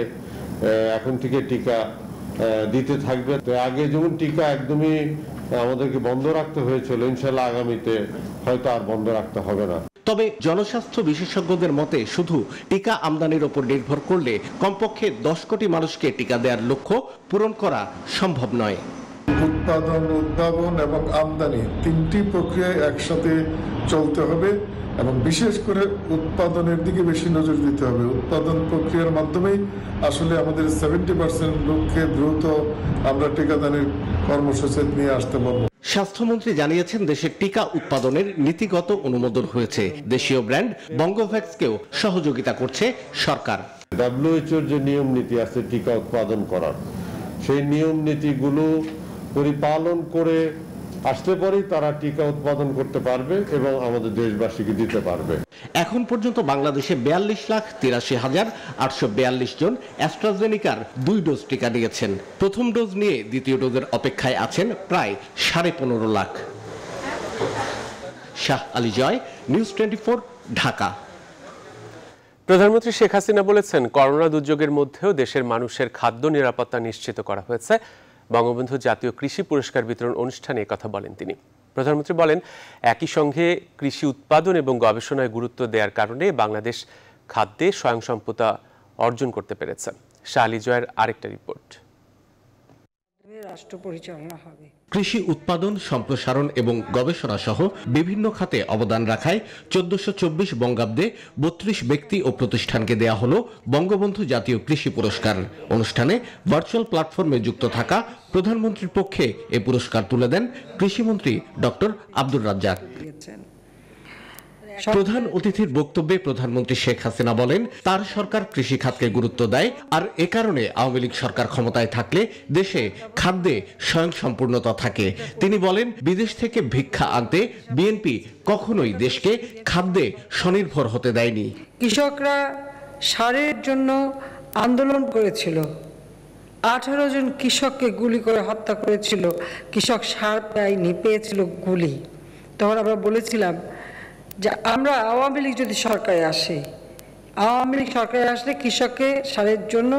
Speaker 19: এখন থেকে টিকা দিতে থাকবে। তো আগে যেমন টিকা একদমই আমাদেরকে বন্ধ রাখতে হয়েছিল, ইনশাল্লাহ আগামীতে হয়তো আর বন্ধ রাখতে হবে না।
Speaker 17: তবে জনস্বাস্থ্য বিশেষজ্ঞদের মতে, শুধু টিকা আমদানির উপর নির্ভর করলে কমপক্ষে 10 কোটি মানুষকে টিকা দেওয়ার লক্ষ্য পূরণ করা সম্ভব নয়।
Speaker 20: উৎপাদন, উদ্ভাবন এবং আমদানি 3টি প্রক্রিয়ায় একসাথে চলতে হবে এবং বিশেষ করে উৎপাদনের দিকে বেশি নজর দিতে হবে। উৎপাদন প্রক্রিয়ার মাধ্যমেই আসলে আমাদের 70% লোককে দ্রুত আমরা টিকাদানের কর্মসূচি নিয়ে আসতে পারবো।
Speaker 17: স্বাস্থ্যমন্ত্রী জানিয়েছেন, দেশের টিকা উৎপাদনের নীতিগত অনুমোদন হয়েছে। দেশীয় ব্র্যান্ড বঙ্গভ্যাক্সকেও সহযোগিতা করছে সরকার।
Speaker 19: WHO যে নিয়ম নীতি আছে টিকা উৎপাদন করার, সেই নিয়ম নীতিগুলো পরিপালন করে আসতে পরেই তারা টিকা উৎপাদন করতে পারবে এবং আমাদের দেশবাসীকে দিতে পারবে।
Speaker 17: এখন পর্যন্ত বাংলাদেশে 42,83,842 জন অ্যাস্ট্রাজেনেকার 2 ডোজ টিকা নিয়েছেন। প্রথম ডোজ নিয়ে দ্বিতীয় ডোজের অপেক্ষায় আছেন প্রায় 15.5 লাখ। শাহ আলী জয়, নিউজ 24, ঢাকা।
Speaker 1: প্রধানমন্ত্রী শেখ হাসিনা বলেছেন, করোনা দুর্যোগের মধ্যেও দেশের মানুষের খাদ্য নিরাপত্তা নিশ্চিত করা হয়েছে। বঙ্গবন্ধু জাতীয় কৃষি পুরস্কার বিতরণ অনুষ্ঠানে কথা বলেন তিনি। প্রধানমন্ত্রী বলেন, একই সঙ্গে কৃষি উৎপাদন এবং গবেষণায় গুরুত্ব দেওয়ার কারণে বাংলাদেশ খাদ্যে স্বয়ংসম্পূর্ণতা অর্জন করতে পেরেছে। শালী জয়ের আরেকটা রিপোর্ট।
Speaker 21: রাষ্ট্র পরিচালনা হবে।
Speaker 17: কৃষি উৎপাদন, সম্প্রসারণ এবং গবেষণা সহ বিভিন্ন খাতে অবদান রাখায় 1424 বঙ্গাব্দে 32 ব্যক্তি ও প্রতিষ্ঠানকে দেয়া হলো বঙ্গবন্ধু জাতীয় কৃষি পুরস্কার। অনুষ্ঠানে ভার্চুয়াল প্ল্যাটফর্মে যুক্ত থাকা প্রধানমন্ত্রীর পক্ষে এ পুরস্কার তুলে দেন কৃষিমন্ত্রী ডক্টর আব্দুর রাজ্জাক। প্রধান অতিথির বক্তব্যে প্রধানমন্ত্রী শেখ হাসিনা বলেন, তার সরকার কৃষি খাতকে গুরুত্ব দেয়, আর এ কারণে আওয়ামী লীগ সরকার ক্ষমতায় থাকলে দেশে খাদ্যে স্বয়ংসম্পূর্ণতা থাকে। তিনি বলেন, বিদেশ থেকে ভিক্ষা আনতে বিএনপি কখনোই দেশকে খাদ্যে স্বনির্ভর হতে দেয়নি।
Speaker 21: কৃষকরা সারের জন্য আন্দোলন করেছিল, 18 জন কৃষককে গুলি করে হত্যা করেছিল, কৃষক সার পায়নি, পেয়েছিল গুলি। তখন আমরা বলেছিলাম যে আমরা আওয়ামী লীগ যদি সরকারে আসে, আওয়ামী লীগ সরকারে আসলে কৃষককে সারের জন্য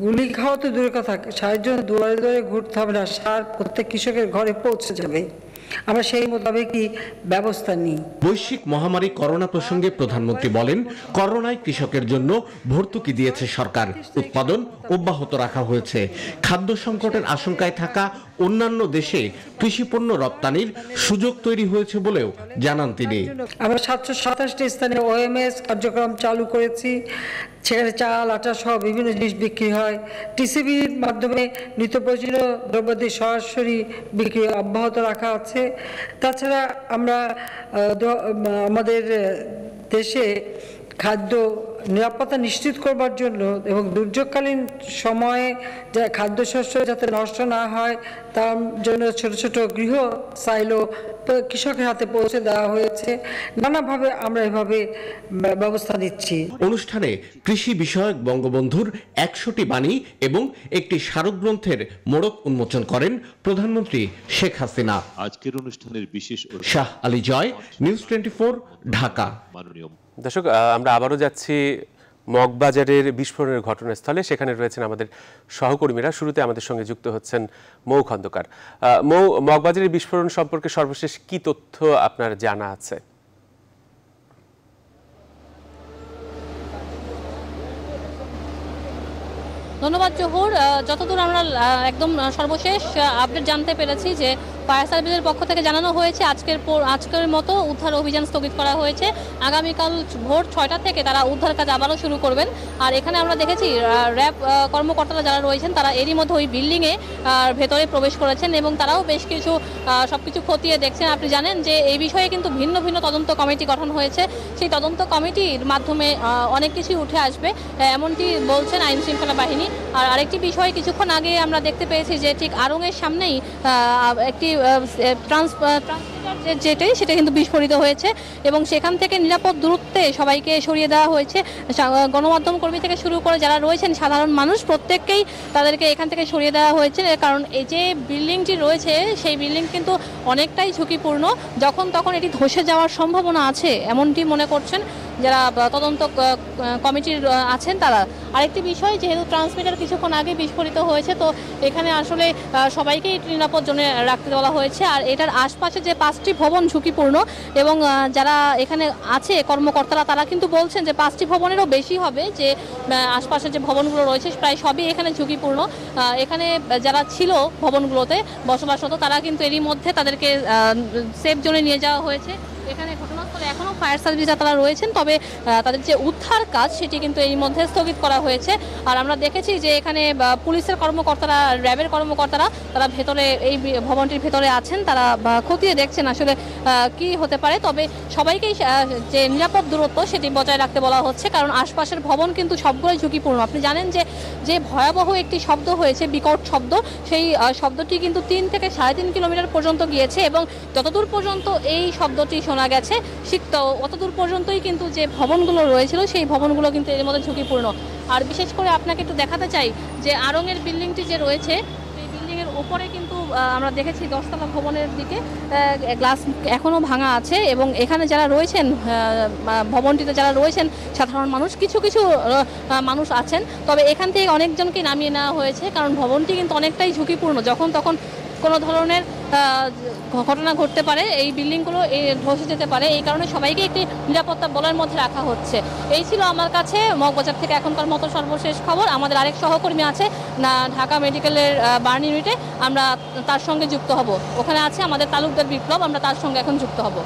Speaker 21: গুলি খাওয়া তো দূরের কথা, সারের জন্য দুয়ারে দুয়ারে ঘুরতে হবে না, সার প্রত্যেক কৃষকের ঘরে পৌঁছে যাবে। আমরা সেই মোতাবেকই ব্যবস্থা নিই।
Speaker 17: বৈশ্বিক মহামারী করোনা প্রসঙ্গে প্রধানমন্ত্রী বলেন, করোনায় কৃষকের জন্য ভর্তুকি দিয়েছে সরকার, উৎপাদন অব্যাহত রাখা হয়েছে। খাদ্য সংকটের আশঙ্কায় থাকা অন্যান্য দেশে কৃষিপণ্য রপ্তানির সুযোগ তৈরি হয়েছে বলেও জানান তিনি।
Speaker 21: আমরা 727টি স্থানে ওএমএস কার্যক্রম চালু করেছি, সেখানে চাল, আটা সহ বিভিন্ন জিনিস বিক্রি হয়। টিসিবির মাধ্যমে নিত্য প্রয়োজনীয় দ্রব্যাদি সরাসরি বিক্রি অব্যাহত রাখা আছে। তাছাড়া আমরা আমাদের দেশে খাদ্য নিরাপত্তা নিশ্চিত করবার জন্য এবং দুর্যোগকালীন সময়ে যা খাদ্যশস্য যাতে নষ্ট না হয় তার জন্য ছোট ছোট গৃহ সাইলো কৃষকের হাতে পৌঁছে দেওয়া হয়েছে। নানাভাবে আমরা এভাবে ব্যবস্থা নিচ্ছি।
Speaker 17: অনুষ্ঠানে কৃষি বিষয়ক বঙ্গবন্ধুর 100টি বাণী এবং একটি স্মারকগ্রন্থের মোড়ক উন্মোচন করেন প্রধানমন্ত্রী শেখ হাসিনা।
Speaker 16: আজকের অনুষ্ঠানের বিশেষ
Speaker 17: শাহ আলী জয়, নিউজ 24, ঢাকা।
Speaker 1: দর্শক, আমরা আবারও যাচ্ছি মগবাজারের বিস্ফোরণের ঘটনাস্থলে। সেখানে রয়েছেন আমাদের সহকর্মীরা। শুরুতে আমাদের সঙ্গে যুক্ত হচ্ছেন মৌ খন্দকার। মৌ, মগবাজারের বিস্ফোরণ সম্পর্কে সর্বশেষ কি তথ্য আপনার জানা আছে?
Speaker 6: ধন্যবাদ জহুর। যতদূর আমরা একদম সর্বশেষ আপডেট জানতে পেরেছি যে ফায়ার সার্ভিসের পক্ষ থেকে জানানো হয়েছে আজকের মতো উদ্ধার অভিযান স্থগিত করা হয়েছে। আগামীকাল ভোর 6টা থেকে তারা উদ্ধার কাজ আবারও শুরু করবেন। আর এখানে আমরা দেখেছি র্যাব কর্মকর্তারা যারা রয়েছেন তারা এরই মধ্যে ওই বিল্ডিংয়ে ভেতরে প্রবেশ করেছেন এবং তারাও বেশ কিছু সবকিছু খতিয়ে দেখছেন। আপনি জানেন যে এই বিষয়ে কিন্তু ভিন্ন ভিন্ন তদন্ত কমিটি গঠন হয়েছে। সেই তদন্ত কমিটির মাধ্যমে অনেক কিছুই উঠে আসবে, এমনটি বলছেন আইন শৃঙ্খলা বাহিনী। আর আরেকটি বিষয়, কিছুক্ষণ আগে আমরা দেখতে পেয়েছি যে ঠিক আড়ংয়ের সামনেই একটি যেটাই সেটা কিন্তু বিস্ফোরিত হয়েছে এবং সেখান থেকে নিরাপদ দূরত্বে সবাইকে সরিয়ে দেওয়া হয়েছে। গণমাধ্যম কর্মী থেকে শুরু করে যারা রয়েছেন সাধারণ মানুষ প্রত্যেককেই তাদেরকে এখান থেকে সরিয়ে দেওয়া হয়েছে। কারণ এই যে বিল্ডিংটি রয়েছে সেই বিল্ডিং কিন্তু অনেকটাই ঝুঁকিপূর্ণ, যখন তখন এটি ধসে যাওয়ার সম্ভাবনা আছে এমনটি মনে করছেন যারা তদন্ত কমিটির আছেন তারা। আরেকটি বিষয়, যেহেতু ট্রান্সমিটার কিছুক্ষণ আগে বিস্ফোরিত হয়েছে তো এখানে আসলে সবাইকেই নিরাপদ জোনে রাখতে বলা হয়েছে। আর এটার আশপাশে যে 5টি ভবন ঝুঁকিপূর্ণ এবং যারা এখানে আছে কর্মকর্তারা তারা কিন্তু বলছেন যে 5টি ভবনেরও বেশি হবে, যে আশপাশে যে ভবনগুলো রয়েছে প্রায় সবই এখানে ঝুঁকিপূর্ণ। এখানে যারা ছিল ভবনগুলোতে বসবাসরত তারা কিন্তু এরই মধ্যে তাদেরকে সেফ জোনে নিয়ে যাওয়া হয়েছে। এখানে ঘটনাস্থলে এখনও ফায়ার সার্ভিস তারা রয়েছেন, তবে তাদের যে উদ্ধার কাজ সেটি কিন্তু এই মধ্যে স্থগিত করা হয়েছে। আর আমরা দেখেছি যে এখানে পুলিশের কর্মকর্তারা, র্যাবের কর্মকর্তারা তারা ভেতরে এই ভবনটির ভেতরে আছেন, তারা খতিয়ে দেখছেন আসলে কি হতে পারে। তবে সবাইকেই যে নিরাপদ দূরত্ব সেটি বজায় রাখতে বলা হচ্ছে, কারণ আশপাশের ভবন কিন্তু সবগুলোই ঝুঁকিপূর্ণ। আপনি জানেন যে ভয়াবহ একটি শব্দ হয়েছে, বিকট শব্দ, সেই শব্দটি কিন্তু 3 থেকে 3.5 কিলোমিটার পর্যন্ত গিয়েছে এবং যতদূর পর্যন্ত এই শব্দটি শোনা গেছে সিক্ত অতদূর পর্যন্তই কিন্তু যে ভবনগুলো রয়েছিল সেই ভবনগুলো কিন্তু এর মধ্যে ঝুঁকিপূর্ণ। আর বিশেষ করে আপনাকে একটু দেখাতে চাই যে আড়ংয়ের বিল্ডিংটি যে রয়েছে সেই বিল্ডিংয়ের উপরে কিন্তু আমরা দেখেছি 10তলা ভবনের দিকে গ্লাস এখনও ভাঙা আছে এবং এখানে যারা রয়েছেন ভবনটিতে যারা রয়েছেন সাধারণ মানুষ, কিছু কিছু মানুষ আছেন, তবে এখান থেকে অনেকজনকে নামিয়ে নেওয়া হয়েছে, কারণ ভবনটি কিন্তু অনেকটাই ঝুঁকিপূর্ণ। যখন তখন কোনো ধরনের ঘটনা ঘটতে পারে, এই বিল্ডিংগুলো ধসে যেতে পারে, এই কারণে সবাইকে একটি নিরাপত্তা বলয়ের মধ্যে রাখা হচ্ছে। এই ছিল আমার কাছে মগবাজার থেকে এখনকার মতো সর্বশেষ খবর। আমাদের আরেক সহকর্মী আছে ঢাকা মেডিকেলের বার্ন ইউনিটে, আমরা তার সঙ্গে যুক্ত হব। ওখানে আছে আমাদের তালুকদার বিপ্লব, আমরা তার সঙ্গে এখন যুক্ত হব।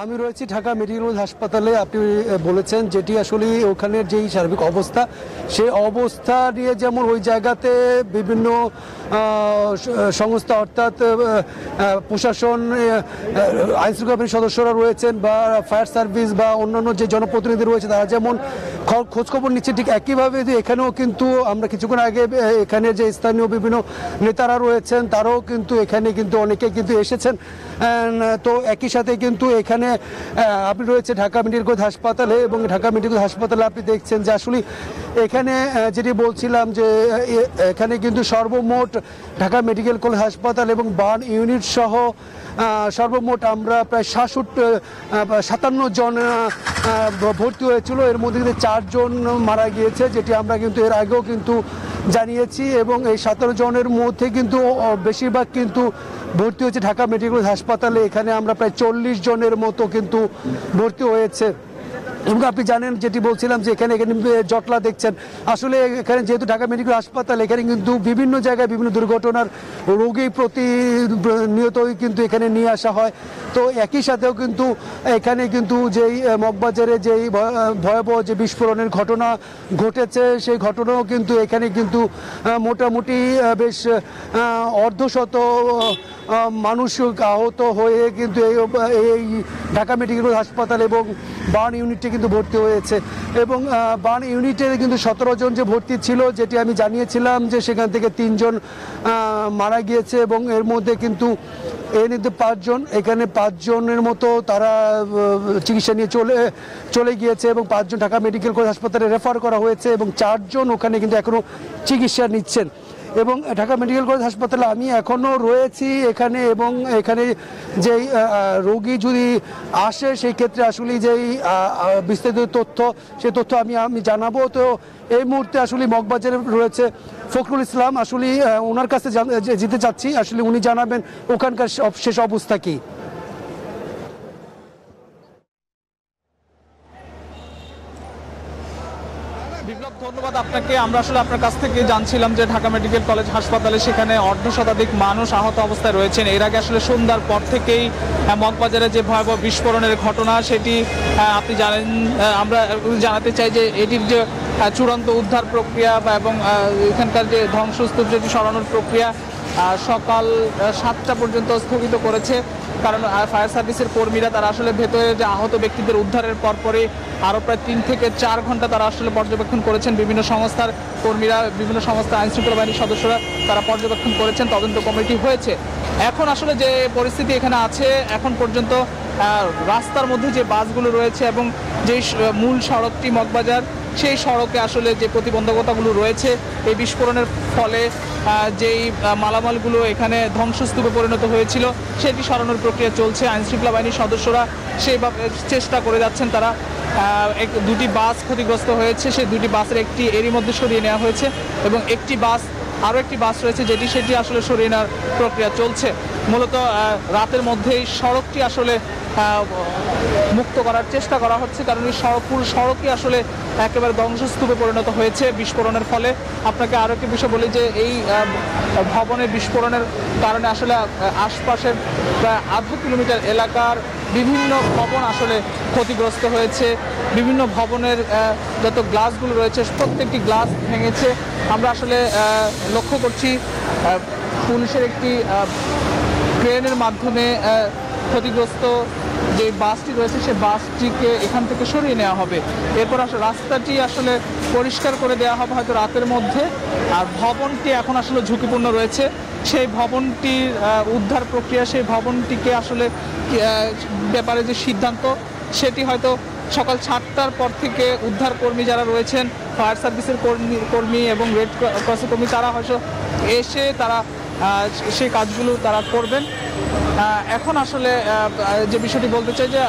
Speaker 9: আমি রয়েছি ঢাকা মেডিকেল কলেজ হাসপাতালে। আপনি বলেছেন যেটি আসলে ওখানের যেই সার্বিক অবস্থা, সেই অবস্থা নিয়ে যেমন ওই জায়গাতে বিভিন্ন সংস্থা অর্থাৎ প্রশাসন, আইনশৃঙ্খলা বাহিনীর সদস্যরা রয়েছেন বা ফায়ার সার্ভিস বা অন্যান্য যে জনপ্রতিনিধি রয়েছে তারা যেমন খোঁজখবর নিচ্ছে, ঠিক একইভাবে এখানেও কিন্তু আমরা কিছুক্ষণ আগে এখানে যে স্থানীয় বিভিন্ন নেতারা রয়েছেন তারাও কিন্তু এখানে কিন্তু অনেকে কিন্তু এসেছেন। তো একই সাথে কিন্তু এখানে এখানে আপনি রয়েছে ঢাকা মেডিকেল কলেজ হাসপাতালে, এবং ঢাকা মেডিকেল হাসপাতালে আপনি দেখছেন যে আসলে এখানে যেটি বলছিলাম যে এখানে কিন্তু সর্বমোট ঢাকা মেডিকেল কলেজ হাসপাতাল এবং বার্ন ইউনিট সহ সর্বমোট আমরা প্রায় 57 জন ভর্তি হয়েছিল। এর মধ্যে কিন্তু 4 জন মারা গিয়েছে, যেটি আমরা কিন্তু এর আগেও কিন্তু জানিয়েছি, এবং এই 17 জনের মধ্যে কিন্তু বেশিরভাগ কিন্তু ভর্তি হয়েছে ঢাকা মেডিকেল হাসপাতালে। এখানে আমরা প্রায় 40 জনের মতো কিন্তু ভর্তি হয়েছে। এবং আপনি জানেন যেটি বলছিলাম যে এখানে জটলা দেখছেন, আসলে এখানে যেহেতু ঢাকা মেডিকেল হাসপাতাল, এখানে কিন্তু বিভিন্ন জায়গায় বিভিন্ন দুর্ঘটনার রোগী প্রতিনিয়তই কিন্তু এখানে নিয়ে আসা হয়। তো একই সাথেও কিন্তু এখানে কিন্তু যেই মগবাজারে যেই ভয়াবহ যে বিস্ফোরণের ঘটনা ঘটেছে, সেই ঘটনাও কিন্তু এখানে কিন্তু মোটামুটি বেশ অর্ধশত মানুষ আহত হয়ে কিন্তু এই ঢাকা মেডিকেল হাসপাতাল এবং বার্ন ইউনিটে কিন্তু ভর্তি হয়েছে। এবং বার্ন ইউনিটে কিন্তু 17 জন যে ভর্তি ছিল, যেটি আমি জানিয়েছিলাম যে সেখান থেকে 3 জন মারা গিয়েছে, এবং এর মধ্যে কিন্তু এর মধ্যে 5 জন, এখানে 5 জনের মতো তারা চিকিৎসা নিয়ে চলে গিয়েছে, এবং 5 জন ঢাকা মেডিকেল কলেজ হাসপাতালে রেফার করা হয়েছে, এবং 4 জন ওখানে কিন্তু এখনও চিকিৎসা নিচ্ছেন। এবং ঢাকা মেডিকেল কলেজ হাসপাতালে আমি এখনও রয়েছি এখানে, এবং এখানে যেই রোগী যদি আসে সেই ক্ষেত্রে আসলে যেই বিস্তারিত তথ্য, সেই তথ্য আমি জানাবো। তো এই মুহূর্তে আসলে মগবাজারে রয়েছে ফখরুল ইসলাম, আসলে ওনার কাছে যেতে চাচ্ছি, আসলে উনি জানাবেন ওখানকার শেষ অবস্থা কী।
Speaker 7: বিপ্লব, ধন্যবাদ আপনাকে। আমরা আসলে আপনার কাছ থেকে জানছিলাম যে ঢাকা মেডিকেল কলেজ হাসপাতালে সেখানে অর্ধশতাধিক মানুষ আহত অবস্থায় রয়েছেন। এর আগে আসলে সন্ধ্যার পর থেকেই মগবাজারে যে ভয়াবহ বিস্ফোরণের ঘটনা, সেটি আপনি জানেন। আমরা জানাতে চাই যে এটির যে চূড়ান্ত উদ্ধার প্রক্রিয়া এবং এখানকার যে ধ্বংসস্তূপ যেটি সরানোর প্রক্রিয়া সকাল 7টা পর্যন্ত স্থগিত করেছে, কারণ ফায়ার সার্ভিসের কর্মীরা তারা আসলে ভেতরে যে আহত ব্যক্তিদের উদ্ধারের পরপরই আরও প্রায় 3 থেকে 4 ঘন্টা তারা আসলে পর্যবেক্ষণ করেছেন। বিভিন্ন সংস্থার কর্মীরা, বিভিন্ন সংস্থার আইনশৃঙ্খলা বাহিনীর সদস্যরা তারা পর্যবেক্ষণ করেছেন, তদন্ত কমিটি হয়েছে। এখন আসলে যে পরিস্থিতি এখানে আছে, এখন পর্যন্ত রাস্তার মধ্যে যে বাসগুলো রয়েছে এবং যেই মূল সড়কটি মগবাজার, সেই সড়কে আসলে যে প্রতিবন্ধকতাগুলো রয়েছে, এই বিস্ফোরণের ফলে যেই মালামালগুলো এখানে ধ্বংসস্তূপে পরিণত হয়েছিল, সেটি সরানোর প্রক্রিয়া চলছে। আইনশৃঙ্খলা বাহিনীর সদস্যরা সেইভাবে চেষ্টা করে যাচ্ছেন। তারা 2টি বাস ক্ষতিগ্রস্ত হয়েছে, সেই 2টি বাসের একটি এরই মধ্যে সরিয়ে নেওয়া হয়েছে, এবং আরও একটি বাস রয়েছে সেটি আসলে সরিয়ে নেওয়ার প্রক্রিয়া চলছে। মূলত রাতের মধ্যেই সড়কটি আসলে মুক্ত করার চেষ্টা করা হচ্ছে, কারণ এই পুরো সড়কই আসলে একেবারে ধ্বংসস্তূপে পরিণত হয়েছে বিস্ফোরণের ফলে। আপনাকে আরও একটি বিষয় বলি যে এই ভবনের বিস্ফোরণের কারণে আসলে আশপাশের প্রায় আধা কিলোমিটার এলাকার বিভিন্ন ভবন আসলে ক্ষতিগ্রস্ত হয়েছে। বিভিন্ন ভবনের যত গ্লাসগুলো রয়েছে, প্রত্যেকটি গ্লাস ভেঙেছে। আমরা আসলে লক্ষ্য করছি পুলিশের একটি ক্রেনের মাধ্যমে ক্ষতিগ্রস্ত যে বাসটি রয়েছে, সেই বাসটিকে এখান থেকে সরিয়ে নেওয়া হবে। এরপর রাস্তাটি আসলে পরিষ্কার করে দেওয়া হবে হয়তো রাতের মধ্যে। আর ভবনটি এখন আসলে ঝুঁকিপূর্ণ রয়েছে, সেই ভবনটির উদ্ধার প্রক্রিয়া, সেই ভবনটিকে আসলে ব্যাপারে যে সিদ্ধান্ত, সেটি হয়তো সকাল 7টার পর থেকে উদ্ধার কর্মী যারা রয়েছেন, ফায়ার সার্ভিসের কর্মী এবং রেড ক্রসের কর্মী, তারা হয়তো এসে তারা সেই কাজগুলো তারা করবেন। এখন আসলে যে বিষয়টি বলতে চাই যে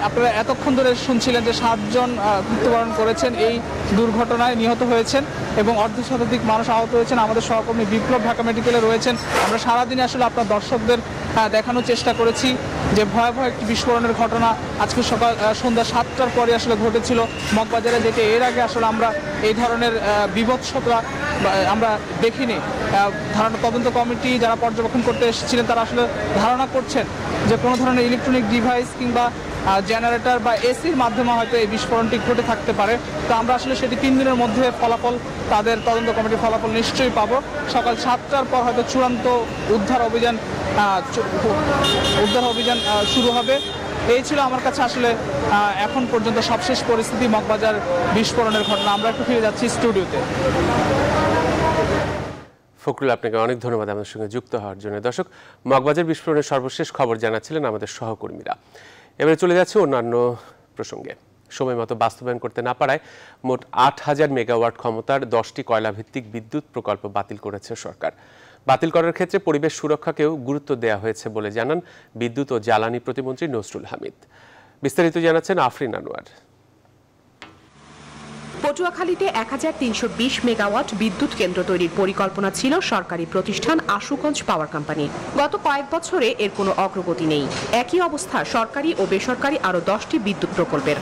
Speaker 7: আপনারা এতক্ষণ ধরে শুনছিলেন যে 7 জন মৃত্যুবরণ করেছেন এই দুর্ঘটনায়, নিহত হয়েছেন, এবং অর্ধশতাধিক মানুষ আহত হয়েছেন। আমাদের সহকর্মী বিপ্লব ঢাকা মেডিকেলে রয়েছেন। আমরা সারাদিনে আসলে আপনার দর্শকদের দেখানোর চেষ্টা করেছি যে ভয়াবহ একটি বিস্ফোরণের ঘটনা আজকে সন্ধ্যা 7টার পরে আসলে ঘটেছিল মগবাজারে, যেটি এর আগে আসলে আমরা এই ধরনের বিভৎসতা আমরা দেখিনি। তদন্ত কমিটি যারা পর্যবেক্ষণ করতে এসেছিলেন, তারা আসলে ধারণা করছেন যে কোনো ধরনের ইলেকট্রনিক ডিভাইস কিংবা জেনারেটর বা এসির মাধ্যমে হয়তো এই বিস্ফোরণটি ঘটে থাকতে পারে। তো আমরা আসলে সেটি 3 দিনের মধ্যে ফলাফল, তাদের তদন্ত কমিটির ফলাফল নিশ্চয়ই পাবো। সকাল 7টার পর হয়তো চূড়ান্ত উদ্ধার অভিযান শুরু হবে। এই ছিল আমার কাছে আসলে এখন পর্যন্ত সবশেষ পরিস্থিতি মগবাজার বিস্ফোরণের ঘটনা। আমরা একটু ফিরে যাচ্ছি স্টুডিওতে।
Speaker 1: ফখরুল, আপনাকে অনেক ধন্যবাদ আমাদের সঙ্গে যুক্ত হওয়ার জন্য। দর্শক, মগবাজার বিস্ফোরণের সর্বশেষ খবর জানাচ্ছিলেন আমাদের সহকর্মীরা। এবারে চলে যাচ্ছে অন্যান্য প্রসঙ্গে। সময় মতো বাস্তবায়ন করতে না পারায় মোট ৮,০০০ মেগাওয়াট ক্ষমতার 10টি কয়লাভিত্তিক বিদ্যুৎ প্রকল্প বাতিল করেছে সরকার। বাতিল করার ক্ষেত্রে পরিবেশ সুরক্ষাকেও গুরুত্ব দেওয়া হয়েছে বলে জানান বিদ্যুৎ ও জ্বালানি প্রতিমন্ত্রী নসরুল হামিদ। বিস্তারিত জানাচ্ছেন আফরিন আনোয়ার।
Speaker 2: পটুয়াখালীতে ১৩২০ মেগাওয়াট বিদ্যুৎ কেন্দ্র তৈরির পরিকল্পনা ছিল সরকারি প্রতিষ্ঠান আশুগঞ্জ পাওয়ার কোম্পানির। গত কয়েক বছরে এর কোনো অগ্রগতি নেই। একই অবস্থা সরকারি ও বেসরকারি আরও 10টি বিদ্যুৎ প্রকল্পের।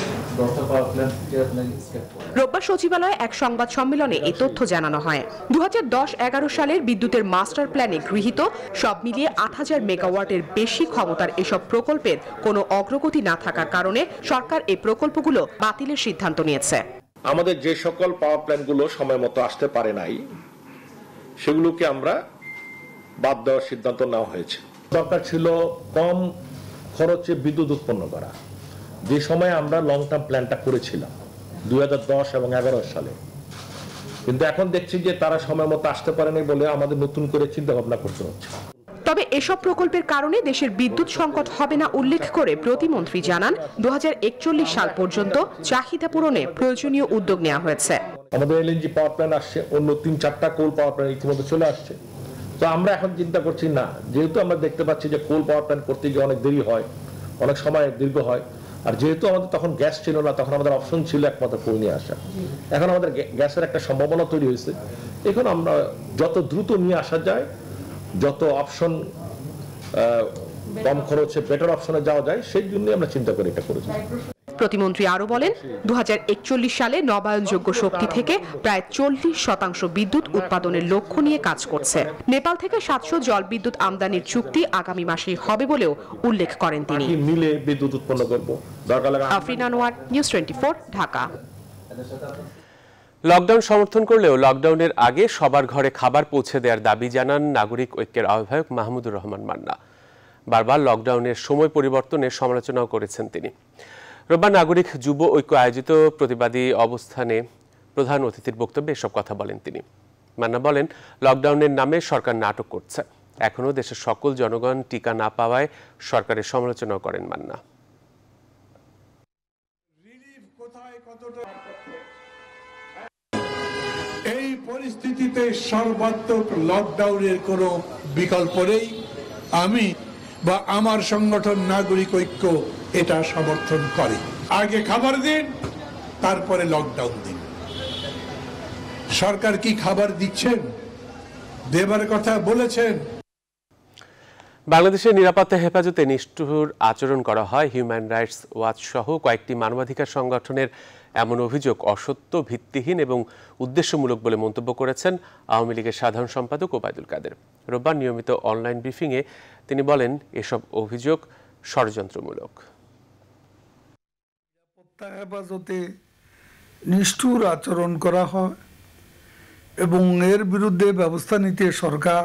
Speaker 2: রোববার সচিবালয়ে এক সংবাদ সম্মেলনে এই তথ্য জানানো হয়। 2010-11 সালের বিদ্যুতের মাস্টার প্ল্যানে গৃহীত সব মিলিয়ে ৮,০০০ মেগাওয়াটের বেশি ক্ষমতার এসব প্রকল্পের কোনো অগ্রগতি না থাকার কারণে সরকার এই প্রকল্পগুলো বাতিলের সিদ্ধান্ত নিয়েছে।
Speaker 22: আমাদের যে সকল পাওয়ার প্ল্যান্টগুলো সময় মতো আসতে পারে নাই সেগুলোকে আমরা বাদ দেওয়ার সিদ্ধান্ত নেওয়া হয়েছে। দরকার ছিল কম খরচে বিদ্যুৎ উৎপন্ন করা, যে সময় আমরা লং টার্ম প্ল্যানটা করেছিলাম 2010 এবং 11 সালে, কিন্তু এখন দেখছি যে তারা সময় মতো আসতে পারেনি বলে আমাদের নতুন করে চিন্তা ভাবনা করতে হচ্ছে।
Speaker 2: তবে এসব প্রকল্পের কারণে দেশের বিদ্যুৎ সংকট হবে না উল্লেখ করে প্রতিমন্ত্রী জানান 2041 সাল পর্যন্ত চাহিদা পূরণে প্রয়োজনীয় উদ্যোগ নেওয়া হয়েছে।
Speaker 22: আমাদের এলএনজি পাওয়ার প্ল্যান্ট আসছে, অন্য 3-4টা কোল পাওয়ার প্ল্যান্ট ইতিমধ্যে চলে আসছে। তো আমরা এখন চিন্তা করছি না, যেহেতু আমরা দেখতে পাচ্ছি যে কোল পাওয়ার প্ল্যান্ট করতে গিয়ে অনেক দেরি হয়, অনেক সময় দীর্ঘ হয়, আর যেহেতু আমাদের তখন গ্যাস ছিল না, তখন আমাদের অপশন ছিল একমাত্র কোল নিয়ে আসা। এখন আমাদের গ্যাসের একটা সম্ভাবনা তৈরি হয়েছে। এখন আমরা যত দ্রুত নিয়ে আসা যায়, যত অপশন কম খরচে বেটার অপশনে যাওয়া যায়, সেই জন্যই আমরা চিন্তা করে এটা করেছি।
Speaker 2: প্রতিমন্ত্রী আরো বলেন 2041 সালে নবায়নযোগ্য শক্তি থেকে প্রায় 40% বিদ্যুৎ উৎপাদনের লক্ষ্য নিয়ে কাজ করছে। নেপাল থেকে 700 জল বিদ্যুৎ আমদানির চুক্তি আগামী মাসেই হবে বলেও উল্লেখ করেন তিনি।
Speaker 22: মিলে বিদ্যুৎ উৎপন্ন করব।
Speaker 2: আফরিন আনোয়ার, নিউজ 24, ঢাকা।
Speaker 1: লকডাউন সমর্থন করলেও লকডাউনের আগে সবার ঘরে খাবার পৌঁছে দেওয়ার দাবি জানান নাগরিক ঐক্যের আহ্বায়ক মাহমুদুর রহমান মান্না। বারবার লকডাউনের সময় পরিবর্তনের সমালোচনাও করেছেন তিনি। রোববার নাগরিক যুব ঐক্য আয়োজিত প্রতিবাদী অবস্থানে প্রধান অতিথির বক্তব্যে এসব কথা বলেন তিনি। মান্না বলেন, লকডাউনের নামে সরকার নাটক করছে। এখনও দেশের সকল জনগণ টিকা না পাওয়ায় সরকারের সমালোচনাও করেন মান্না।
Speaker 23: এই পরিস্থিতিতে সর্বাত্মক লকডাউনের কোনো বিকল্প নেই। আমি বা আমার সংগঠন নাগরিক ঐক্য এটা সমর্থন করে। আগে খাবার দিন, তারপরে লকডাউন দিন। সরকার কি খাবার দিচ্ছেন? দেবার কথা বলেছেন।
Speaker 1: বাংলাদেশের নিরাপত্তা হেফাজতে নিষ্ঠুর আচরণ করা হয় হিউম্যান রাইটস ওয়াচ সহ কয়েকটি মানবাধিকার সংগঠনের এমন অভিযোগ অসত্য, ভিত্তিহীন এবং উদ্দেশ্যমূলক বলে মন্তব্য করেছেন আওয়ামী লীগের সাধারণ সম্পাদক ওবায়দুল কাদের। রোববার নিয়মিত অনলাইন ব্রিফিংয়ে তিনি বলেন, এসব অভিযোগ ষড়যন্ত্রমূলক।
Speaker 23: নিরাপত্তা হেফাজতে নিষ্ঠুর আচরণ করা হয় এবং এর বিরুদ্ধে ব্যবস্থা নিতে সরকার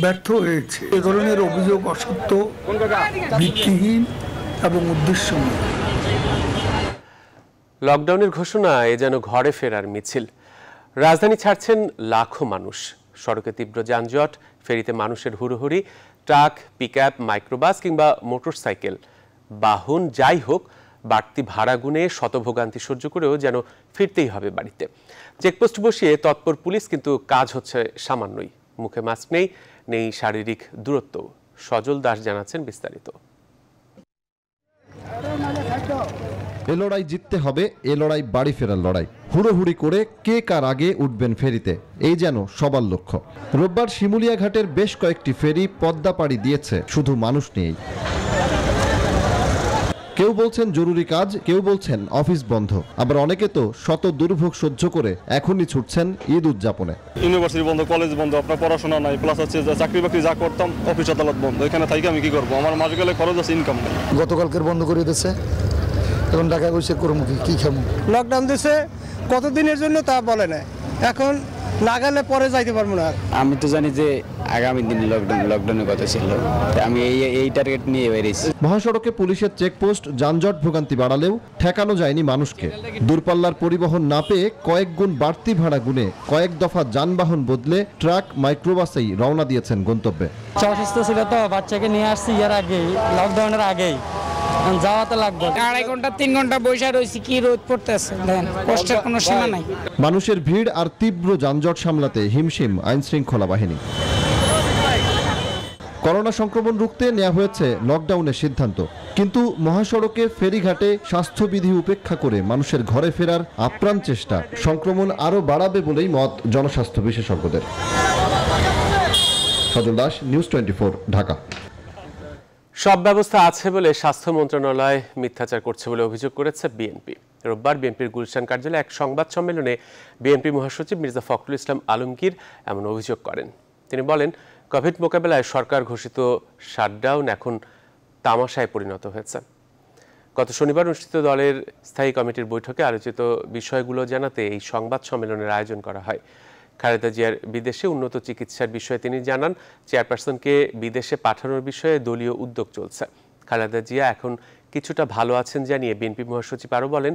Speaker 23: ব্যর্থ হয়েছে। এ ধরনের অভিযোগ অসত্য, ভিত্তিহীন এবং উদ্দেশ্যমূলক।
Speaker 1: লকডাউনের ঘোষণা এ যেন ঘরে ফেরার মিছিল। রাজধানী ছাড়ছেন লাখো মানুষ। সড়কে তীব্র যানজট, ফেরিতে মানুষের হুড়োহুড়ি, ট্রাক, পিকআপ, মাইক্রোবাস কিংবা মোটরসাইকেল বাহন যাই হোক, বাড়তি ভাড়া গুনে শতভোগান্তি সহ্য করেও যেন ফিরতেই হবে বাড়িতে। চেকপোস্ট বসিয়ে তৎপর পুলিশ, কিন্তু কাজ হচ্ছে সামান্যই। মুখে মাস্ক নেই, নেই শারীরিক দূরত্ব। সজল দাস জানাচ্ছেন বিস্তারিত।
Speaker 24: এ লড়াই জিততে হবে, এ লড়াই বাড়ি ফেরার লড়াই। হুড়োহুড়ি করে কে কার আগে উঠবেন ফেরিতে, এই যেন সবার লক্ষ্য। রোববার শিমুলিয়া ঘাটের বেশ কয়েকটি ফেরি পদ্মা পাড়ি দিয়েছে শুধু মানুষ নিয়েই। কেউ বলছেন জরুরি কাজ, কেউ বলছেন অফিস বন্ধ, আবার অনেকে তো শত দুর্ভোগ সহ্য করে এখনই ছুটছেন ঈদ উদযাপনে।
Speaker 25: ইউনিভার্সিটি বন্ধ, কলেজ বন্ধ, আপনার পড়াশোনা নাই, প্লাস হচ্ছে চাকরি বাকরি যা করতাম অফিস আদালত বন্ধ। এখানে থাকি আমি কি করবো? আমার মাস গেলে খরচ আছে, ইনকাম নেই।
Speaker 14: গতকালকের বন্ধ করে দিয়েছে, এখন ঢাকায় বসে করবো কি খাবো?
Speaker 26: লকডাউন দিয়েছে কতদিনের জন্য তা বলে না, এখন না গেলে পরে যাইতে পারবো না।
Speaker 27: আমি তো জানি যে আগামী দিন লকডাউনের কথা ছিল, আমি এই টার্গেট নিয়ে বেরিয়েছি।
Speaker 24: মহাসড়কে পুলিশের চেকপোস্ট যানজট ভোগান্তি বাড়ালেও ঠেকানো যায়নি মানুষকে। দূরপাল্লার পরিবহন না পেয়ে কয়েক গুণ বাড়তি ভাড়া গুনে কয়েক দফা যানবাহন বদলে ট্রাক, মাইক্রোবাসেই রওনা দিয়েছেন গন্তব্যে।
Speaker 5: অসুস্থ ছিল তো, বাচ্চাকে নিয়ে আসছি এর আগেই, লকডাউনের আগেই।
Speaker 3: যাওয়াতে লাগবে 2.5 ঘন্টা 3 ঘন্টা বসে রয়েছি, কি রোদ পড়তেছে, দেখেন কষ্টের কোনো সীমা নাই।
Speaker 24: মানুষের ভিড় আর তীব্র যানজট সামলাতে হিমশিম আইন শৃঙ্খলা বাহিনী। করোনা সংক্রমণ রুখতে নেওয়া হয়েছে লকডাউনের সিদ্ধান্ত, কিন্তু মহাসড়কে ফেরিঘাটে স্বাস্থ্যবিধি উপেক্ষা করে মানুষের ঘরে ফেরার আপ্রাণ চেষ্টা সংক্রমণ আরও বাড়াবে বলেই মত জনস্বাস্থ্য বিশেষজ্ঞদের। সজল দাস, নিউজ 24, ঢাকা।
Speaker 1: সব ব্যবস্থা আছে বলে স্বাস্থ্য মন্ত্রণালয় মিথ্যাচার করছে বলে অভিযোগ করেছে বিএনপি। রোববার বিএনপির গুলশান কার্যালয়ে এক সংবাদ সম্মেলনে বিএনপি মহাসচিব মির্জা ফখরুল ইসলাম আলমগীর এমন অভিযোগ করেন। তিনি বলেন, কোভিড মোকাবেলায় সরকার ঘোষিত শাটডাউন এখন তামাশায় পরিণত হয়েছে। গত শনিবার অনুষ্ঠিত দলের স্থায়ী কমিটির বৈঠকে আলোচিত বিষয়গুলো জানাতে এই সংবাদ সম্মেলনের আয়োজন করা হয়। খালেদা জিয়ার বিদেশে উন্নত চিকিৎসার বিষয়ে তিনি জানান, চেয়ারপারসনকে বিদেশে পাঠানোর বিষয়ে দলীয় উদ্যোগ চলছে। খালেদা জিয়া এখন কিছুটা ভালো আছেন জানিয়ে বিএনপি মহাসচিব আরও বলেন,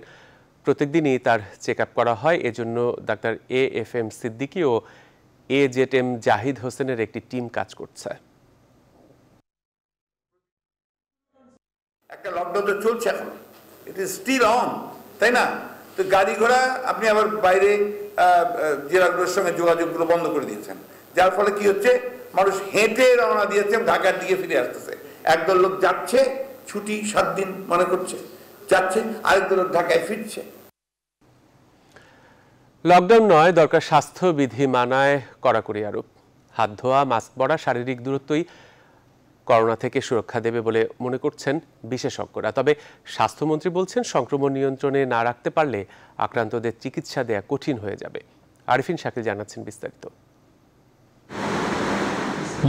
Speaker 1: প্রত্যেকদিনই তার চেক আপ করা হয়। এজন্য ডাক্তার AFM সিদ্দিকী ও AZM জাহিদ হোসেনের একটি টিম কাজ করছে।
Speaker 4: একটা লকডাউন তো চলছে এখন, ইট ইজ স্টিল অন, তাই না? তো গাড়ি ঘোড়া আপনি আবার বাইরে জেলাগুলোর সঙ্গে যোগাযোগগুলো বন্ধ করে দিয়েছেন, যার ফলে কি হচ্ছে, মানুষ হেঁটে রওনা দিয়েছে, ঢাকার দিকে ফিরে আসতেছে। একদল লোক যাচ্ছে, ছুটি 7 দিন মনে করছে যাচ্ছে, আরেকদল লোক ঢাকায় ফিরছে।
Speaker 1: লকডাউন নয়, দরকার স্বাস্থ্যবিধি মানায় কড়াকড়ি আরোপ। হাত ধোয়া, মাস্ক পরা, শারীরিক দূরত্বই করোনা থেকে সুরক্ষা দেবে বলে মনে করছেন বিশেষজ্ঞরা। তবে স্বাস্থ্যমন্ত্রী বলছেন, সংক্রমণ নিয়ন্ত্রণে না রাখতে পারলে আক্রান্তদের চিকিৎসা দেয়া কঠিন হয়ে যাবে। আরিফিন শাকিল জানাচ্ছেন বিস্তারিত।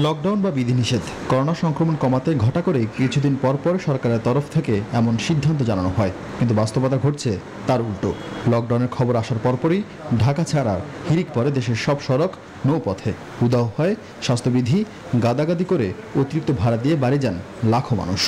Speaker 8: লকডাউন বা বিধিনিষেধ, করোনা সংক্রমণ কমাতে ঘটা করে কিছুদিন পর পর সরকারের তরফ থেকে এমন সিদ্ধান্ত জানানো হয়, কিন্তু বাস্তবতা ঘটছে তার উল্টো। লকডাউনের খবর আসার পরপরই ঢাকা ছাড়ার হিড়িক পরে দেশের সব সড়ক নৌপথে। উদাহ হয় স্বাস্থ্যবিধি, গাদাগাদি করে অতিরিক্ত ভাড়া দিয়ে বাড়ি যান লাখো মানুষ।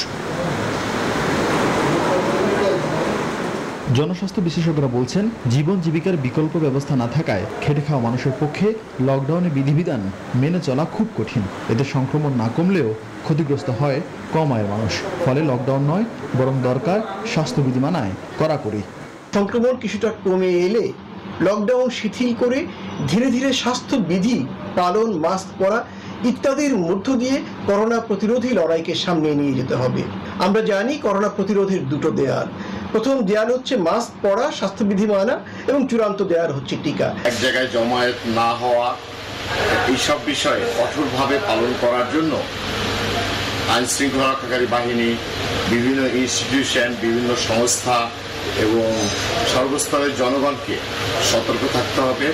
Speaker 8: জনস্বাস্থ্য বিশেষজ্ঞরা বলছেন, জীবন জীবিকার বিকল্প ব্যবস্থা না থাকায় খেটে খাওয়া মানুষের পক্ষে লকডাউনের বিধিবিধান মেনে চলা খুব কঠিন। এতে সংক্রমণ না কমলেও ক্ষতিগ্রস্ত হয় কম আয়ের মানুষ। ফলে লকডাউন নয়, বরং দরকার স্বাস্থ্যবিধি মানায় কড়াকড়ি।
Speaker 11: সংক্রমণ কিছুটা কমে এলে লকডাউন শিথিল করে ধীরে ধীরে স্বাস্থ্যবিধি পালন, মাস্ক পরা ইত্যাদির মধ্য দিয়ে করোনা প্রতিরোধী লড়াইকে সামনে নিয়ে যেতে হবে। আমরা জানি করোনা প্রতিরোধের দুটো দেয়াল। প্রথম দেয়াল হচ্ছে মাস্ক পরা, স্বাস্থ্যবিধি মানা, এবং চূড়ান্ত দেয়াল হচ্ছে টিকা।
Speaker 12: এক জায়গায় জমায়েত না হওয়া, এইসব বিষয়ে কঠোরভাবে পালন করার জন্য আইন শৃঙ্খলা রক্ষাকারী বাহিনী, বিভিন্ন ইনস্টিটিউশন, বিভিন্ন সংস্থা এবং সর্বস্তরের জনগণকে সতর্ক থাকতে হবে।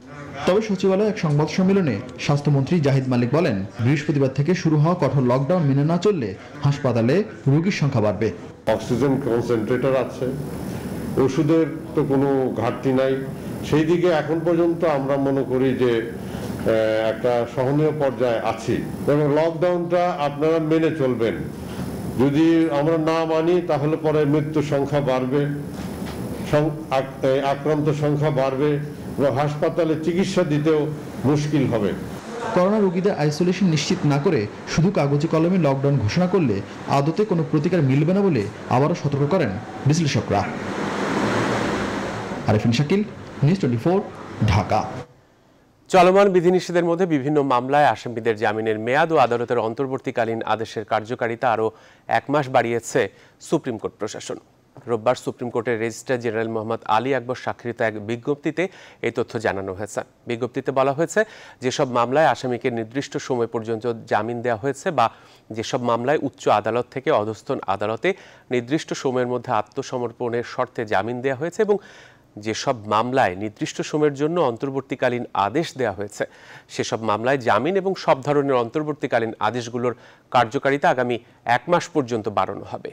Speaker 8: তবে সচিবালয়ে এক সংবাদ সম্মেলনে স্বাস্থ্যমন্ত্রী জাহিদ মালিক বলেন, বৃহস্পতিবার থেকে শুরু হওয়া কঠোর লকডাউন মেনে না চললে হাসপাতালে রোগীর সংখ্যা বাড়বে।
Speaker 19: অক্সিজেন কনসেন্ট্রেটর আছে, ওষুধের তো কোনো ঘাটতি নাই। সেই দিকে এখন পর্যন্ত আমরা মনে করি যে একটা সহনীয় পর্যায়ে আছি, এবং লকডাউনটা আপনারা মেনে চলবেন। যদি আমরা না মানি তাহলে পরে মৃত্যুর সংখ্যা বাড়বে, আক্রান্ত সংখ্যা বাড়বে এবং হাসপাতালে চিকিৎসা দিতেও মুশকিল হবে।
Speaker 8: করোনা রোগীদের আইসোলেশন নিশ্চিত না করে শুধু কাগজে কলমে লকডাউন ঘোষণা করলে আদতে কোনো প্রতিকার মিলবে না বলে আবারও সতর্ক করেন বিশ্লেষকরা। আরিফিন শাকিল, নিউজ 24, ঢাকা।
Speaker 1: চলমান বিধিনিষেধের মধ্যে বিভিন্ন মামলায় আসামিদের জামিনের মেয়াদ ও আদালতের অন্তর্বর্তীকালীন আদেশের কার্যকারিতা আরও 1 মাস বাড়িয়েছে সুপ্রিম কোর্ট প্রশাসন। রোববার সুপ্রিম কোর্টের রেজিস্ট্রার জেনারেল মোহাম্মদ আলী আকবর স্বাক্ষরিত এক বিজ্ঞপ্তিতে এই তথ্য জানানো হয়েছে। বিজ্ঞপ্তিতে বলা হয়েছে, যেসব মামলায় আসামিকে নির্দিষ্ট সময় পর্যন্ত জামিন দেওয়া হয়েছে বা যেসব মামলায় উচ্চ আদালত থেকে অধস্তন আদালতে নির্দিষ্ট সময়ের মধ্যে আত্মসমর্পণের শর্তে জামিন দেওয়া হয়েছে এবং যেসব মামলায় নির্দিষ্ট সময়ের জন্য অন্তর্বর্তীকালীন আদেশ দেওয়া হয়েছে, সেসব মামলায় জামিন এবং সব ধরনের অন্তর্বর্তীকালীন আদেশগুলোর কার্যকারিতা আগামী 1 মাস পর্যন্ত বাড়ানো হবে।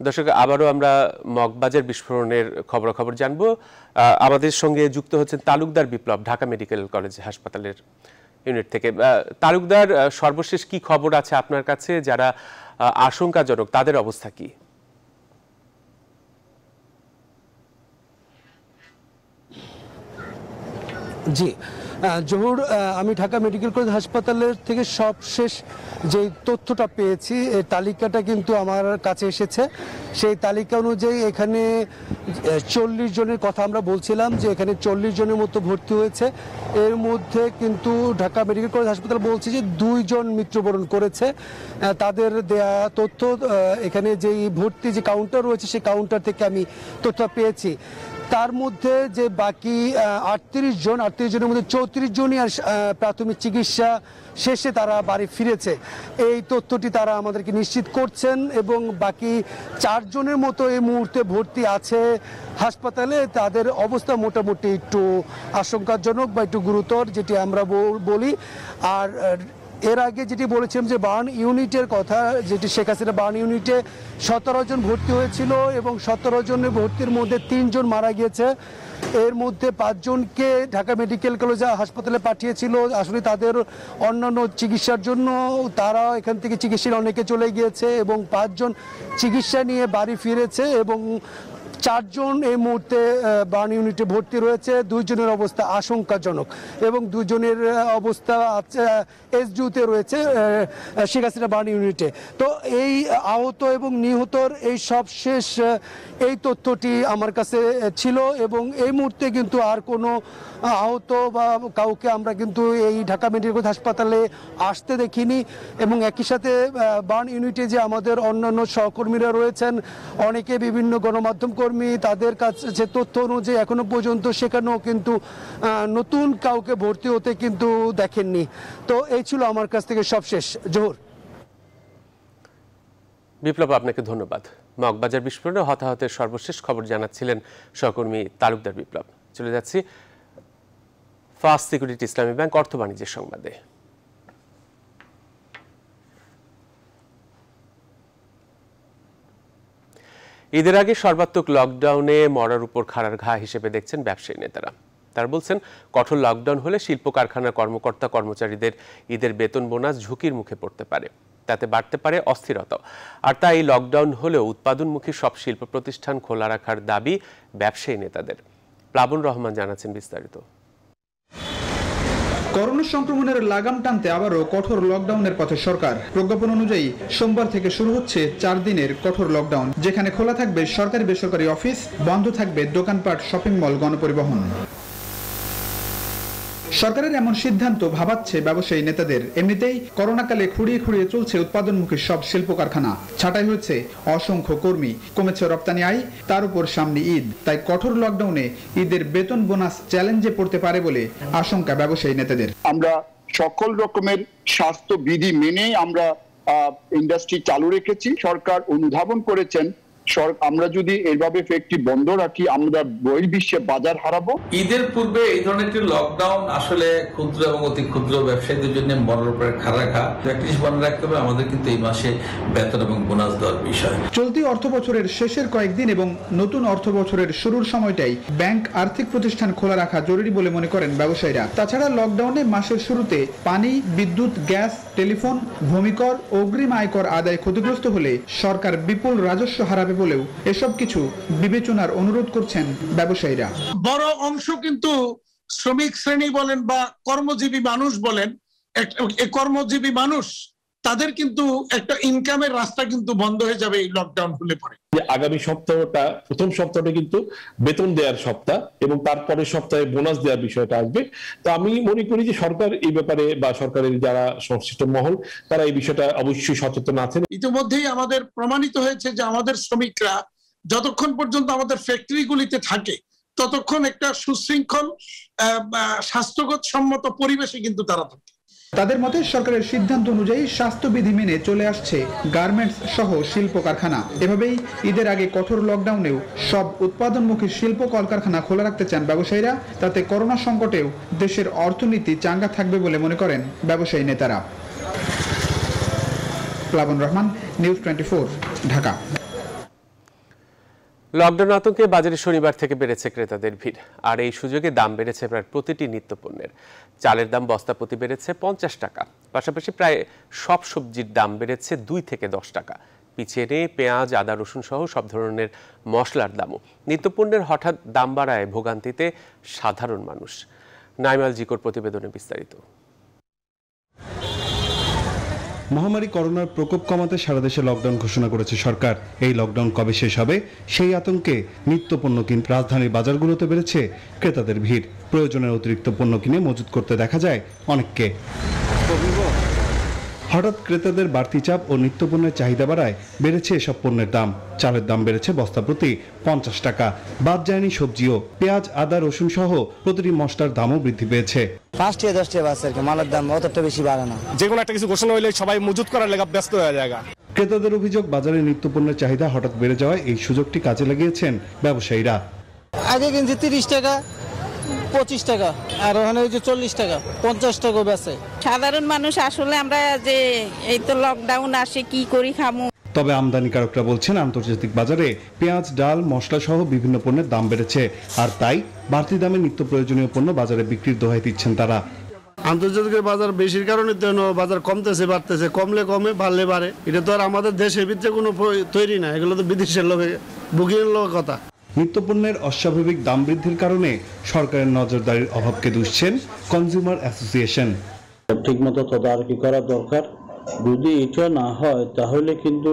Speaker 1: দর্শক, আবারও আমরা মগবাজার বিস্ফোরণের খবরাখবর জানবো। আমাদের সঙ্গে যুক্ত হচ্ছেন তালুকদার বিপ্লব, ঢাকা মেডিকেল কলেজ হাসপাতালের ইউনিট থেকে। তালুকদার, সর্বশেষ কি খবর আছে আপনার কাছে? যারা আশঙ্কাজনক তাদের অবস্থা কি?
Speaker 13: জি,
Speaker 9: জহুর, আমি ঢাকা মেডিকেল কলেজ হাসপাতালের থেকে সবশেষ যে তথ্যটা পেয়েছি এই তালিকাটা কিন্তু আমার কাছে এসেছে। সেই তালিকা অনুযায়ী এখানে 40 জনের কথা আমরা বলছিলাম যে এখানে 40 জনের মতো ভর্তি হয়েছে। এর মধ্যে কিন্তু ঢাকা মেডিকেল কলেজ হাসপাতাল বলছে যে 2 জন মৃত্যুবরণ করেছে। তাদের দেয়া তথ্য এখানে যেই ভর্তি যে কাউন্টার রয়েছে সেই কাউন্টার থেকে আমি তথ্য পেয়েছি। তার মধ্যে যে বাকি 38 জনের মধ্যে 34 জনই আর প্রাথমিক চিকিৎসা শেষে তারা বাড়ি ফিরেছে, এই তথ্যটি তারা আমাদেরকে নিশ্চিত করছেন। এবং বাকি 4 জনের মতো এই মুহূর্তে ভর্তি আছে হাসপাতালে। তাদের অবস্থা মোটামুটি একটু আশঙ্কাজনক বা একটু গুরুতর, যেটি আমরা বলি। আর এর আগে যেটি বলেছিলাম যে বার্ন ইউনিটের কথা, যেটি শেখ হাসিনা বার্ন ইউনিটে 17 জন ভর্তি হয়েছিল এবং 17 জনের ভর্তির মধ্যে 3 জন মারা গিয়েছে। এর মধ্যে 5 জনকে ঢাকা মেডিকেল কলেজ হাসপাতালে পাঠিয়েছিল আসলে তাদের অন্যান্য চিকিৎসার জন্য। তারা এখান থেকে চিকিৎসা অনেকে চলে গিয়েছে এবং 5 জন চিকিৎসা নিয়ে বাড়ি ফিরেছে এবং 4 জন এই মুহূর্তে বার্ন ইউনিটে ভর্তি রয়েছে। 2 জনের অবস্থা আশঙ্কাজনক এবং 2 জনের অবস্থা এসডিউতে রয়েছে শেখ হাসিনা বার্ন ইউনিটে। তো এই আহত এবং নিহতর এই সবশেষ এই তথ্যটি আমার কাছে ছিল এবং এই মুহূর্তে কিন্তু আর কোনো আহত বা কাউকে আমরা কিন্তু এই ঢাকা মেডিকেল হাসপাতালে আসতে দেখিনি। এবং একই সাথে বার্ন ইউনিটে যে আমাদের অন্যান্য সহকর্মীরা রয়েছেন, অনেকে বিভিন্ন গণমাধ্যম কর্মী, তাদের কাছে যে তথ্য অনুযায়ী এখনো পর্যন্ত সেখানেও কিন্তু নতুন কাউকে ভর্তি হতে কিন্তু দেখেননি। তো এই ছিল আমার কাছ থেকে সবশেষ। জহুর।
Speaker 1: বিপ্লব, আপনাকে ধন্যবাদ। মগবাজার বিস্ফোরণে হতাহতের সর্বশেষ খবর জানাচ্ছিলেন সহকর্মী তালুকদার বিপ্লব। চলে যাচ্ছি ফার্স্ট সিকিউরিটি ইসলামী ব্যাংক অর্থ বাণিজ্যের সংবাদে। ঈদের আগে সর্বাত্মক লকডাউনে মরার উপর খাড়ার ঘা হিসেবে দেখছেন ব্যবসায়ী নেতারা। তারা বলছেন, কঠোর লকডাউন হলে শিল্প কারখানার কর্মকর্তা কর্মচারীদের ঈদের বেতন বোনাস ঝুঁকির মুখে পড়তে পারে, তাতে বাড়তে পারে অস্থিরতা। আর তাই লকডাউন হলেও উৎপাদনমুখী সব শিল্প প্রতিষ্ঠান খোলা রাখার দাবি ব্যবসায়ী নেতাদের। প্লাবন রহমান জানাচ্ছেন বিস্তারিত।
Speaker 10: করোনা সংক্রমণের লাগাম টানতে আবারও কঠোর লকডাউনের পথে সরকার। প্রজ্ঞাপন অনুযায়ী সোমবার থেকে শুরু হচ্ছে 4 দিনের কঠোর লকডাউন, যেখানে খোলা থাকবে সরকারি বেসরকারি অফিস, বন্ধ থাকবে দোকানপাট, শপিং মল, গণপরিবহন। সরকারের এমন সিদ্ধান্ত ভাবাচ্ছে ব্যবসায়ী নেতাদের। এমনিতেই করোনাকালে খুঁড়িয়ে খুঁড়িয়ে চলছে উৎপাদনমুখী সব শিল্প কারখানা, ছাঁটাই হয়েছে অসংখ্য কর্মী, কমেছে রপ্তানি আয়, তার উপর সামনে ঈদ। তাই কঠোর লকডাউনে ঈদের বেতন বোনাস চ্যালেঞ্জে পড়তে পারে বলে আশঙ্কা ব্যবসায়ী নেতাদের।
Speaker 13: আমরা সকল রকমের স্বাস্থ্য বিধি মেনে আমরা ইন্ডাস্ট্রি চালু রেখেছি। সরকার অনুধাবন করেছেন আমরা যদি এভাবে ফ্যাক্টরি বন্ধ রাখি আমরা বহির্বিশ্বে বাজার হারাবো।
Speaker 15: ঈদের পূর্বে এই ধরনের একটি লকডাউন আসলে ক্ষুদ্র এবং অতি ক্ষুদ্র ব্যবসায়ীদের জন্য মরার উপরে খাড়া রাখা। প্র্যাকটিস বন্ধ রাখতে হবে। আমাদের কিন্তু এই মাসে বেতন এবং বোনাস দেওয়ার বিষয়।
Speaker 10: চলতি অর্থ বছরের শেষের কয়েকদিন এবং নতুন অর্থ বছরের শুরুর সময়টাই ব্যাংক, আর্থিক প্রতিষ্ঠান খোলা রাখা জরুরি বলে মনে করেন ব্যবসায়ীরা। তাছাড়া লকডাউনে মাসের শুরুতে পানি, বিদ্যুৎ, গ্যাস, টেলিফোন, ভূমিকর, অগ্রিম আয়কর আদায় ক্ষতিগ্রস্ত হলে সরকার বিপুল রাজস্ব হারাবে বলেও এসব কিছু বিবেচনার অনুরোধ করছেন ব্যবসায়ীরা।
Speaker 23: বড় অংশ কিন্তু শ্রমিক শ্রেণী বলেন বা কর্মজীবী মানুষ বলেন, কর্মজীবী মানুষ তাদের কিন্তু একটা ইনকামের রাস্তা কিন্তু বন্ধ হয়ে যাবে এই লকডাউন হলে পরে।
Speaker 22: আগামী সপ্তাহটা, প্রথম সপ্তাহটা কিন্তু বেতন দেওয়ার সপ্তাহ এবং তারপরের সপ্তাহে বোনাস দেওয়ার বিষয়টা আসবে। তো আমি মনে করি যে সরকার এই ব্যাপারে বা সরকারের যারা সংশ্লিষ্ট মহল তারা এই বিষয়টা অবশ্যই সচেতন আছেন।
Speaker 23: ইতিমধ্যেই আমাদের প্রমাণিত হয়েছে যে আমাদের শ্রমিকরা যতক্ষণ পর্যন্ত আমাদের ফ্যাক্টরিগুলিতে থাকে ততক্ষণ একটা সুশৃঙ্খল স্বাস্থ্যগত সম্মত পরিবেশে কিন্তু তারা থাকে।
Speaker 10: তাদের মতে সরকারের সিদ্ধান্ত অনুযায়ী স্বাস্থ্যবিধি মেনে চলে আসছে গার্মেন্টস সহ শিল্প কারখানা। এভাবেই ঈদের আগে কঠোর লকডাউনেও সব উৎপাদনমুখী শিল্প কলকারখানা খোলা রাখতে চান ব্যবসায়ীরা। তাতে করোনা সংকটেও দেশের অর্থনীতি চাঙ্গা থাকবে বলে মনে করেন ব্যবসায়ী নেতারা। প্লাবন রহমান, নিউজ 24, ঢাকা।
Speaker 1: লকডাউন আতঙ্কে বাজারে শনিবার থেকে বেড়েছে ক্রেতাদের ভিড়, আর এই সুযোগে দাম বেড়েছে প্রায় প্রতিটি নিত্যপণ্যের। চালের দাম বস্তা প্রতি বেড়েছে 50 টাকা, পাশাপাশি প্রায় সব সবজির দাম বেড়েছে 2 থেকে 10 টাকা। পিছিয়ে নেই পেঁয়াজ, আদা, রসুন সহ সব ধরনের মশলার দামও। নিত্যপণ্যের হঠাৎ দাম বাড়ায় ভোগান্তিতে সাধারণ মানুষ। নাইমাল জিকোর প্রতিবেদনে বিস্তারিত।
Speaker 6: মহামারী করোনার প্রকোপ কমাতে সারা দেশে লকডাউন ঘোষণা করেছে সরকার। এই লকডাউন কবে শেষ হবে সেই আতঙ্কে নিত্যপণ্য কিনতে রাজধানীর বাজারগুলোতে বেড়েছে ক্রেতাদের ভিড়। প্রয়োজনের অতিরিক্ত পণ্য কিনে মজুত করতে দেখা যায় অনেককে। হঠাৎ ক্রেতাদের বাড়তি চাপ ও নিত্যপণ্যের চাহিদা বাড়ায় বেড়েছে এসব পণ্যের দাম। চালের দাম বেড়েছে বস্তা প্রতি 50 টাকা। বাদ যায়নি সবজিও। পেঁয়াজ, আদা, রসুন সহ প্রতিটি মশলার দামও বৃদ্ধি পেয়েছে।
Speaker 26: 5 থেকে 10 টাকা আছে, মালের দাম অতটা বেশি বাড়ে না।
Speaker 7: যে কোনো একটা কিছু ঘোষণা হইলে সবাই মজুত করার লেগে ব্যস্ত হয়ে যায়।
Speaker 6: ক্রেতাদের অভিযোগ, বাজারে নিত্যপণ্যের চাহিদা হঠাৎ বেড়ে যাওয়ায় এই সুযোগটি কাজে লাগিয়েছেন ব্যবসায়ীরা।
Speaker 26: আগে কিনছি 30 টাকা, 25 টাকা, আর ওখানে ওই যে 40 টাকা, 50 টাকা বেচে।
Speaker 16: সাধারণ মানুষ আসলে আমরা যে এই তো লকডাউন আসে কি করি খামু।
Speaker 6: তবে আমদানিকারকরা বলছেন আন্তর্জাতিক বাজারে পেঁয়াজ, ডাল, মশলা সহ বিভিন্ন পণ্যের দাম বেড়েছে, আর তাই বাড়তি দামে নিত্য প্রয়োজনীয় পণ্য বাজারে বিক্রির দোহাই দিচ্ছেন তারা।
Speaker 14: আন্তর্জাতিক বাজার বেশির কারণে তো বাজার কমতেছে, বাড়তেছে, কমলে কমে, বাড়লে বাড়ে। এটা তো আর আমাদের দেশের ভিতরে কোনো তৈরি না, এগুলো তো বিদেশের লোকে বুকিংয়ের লোক কথা।
Speaker 6: নিত্যপণ্যের অস্বাভাবিক দাম বৃদ্ধির কারণে সরকারের নজরদারির অভাবকে দুষছেন কনজিউমার অ্যাসোসিয়েশন।
Speaker 17: ঠিকমতো তদারকি করা দরকার। যদি এটা না হয় তাহলে কিন্তু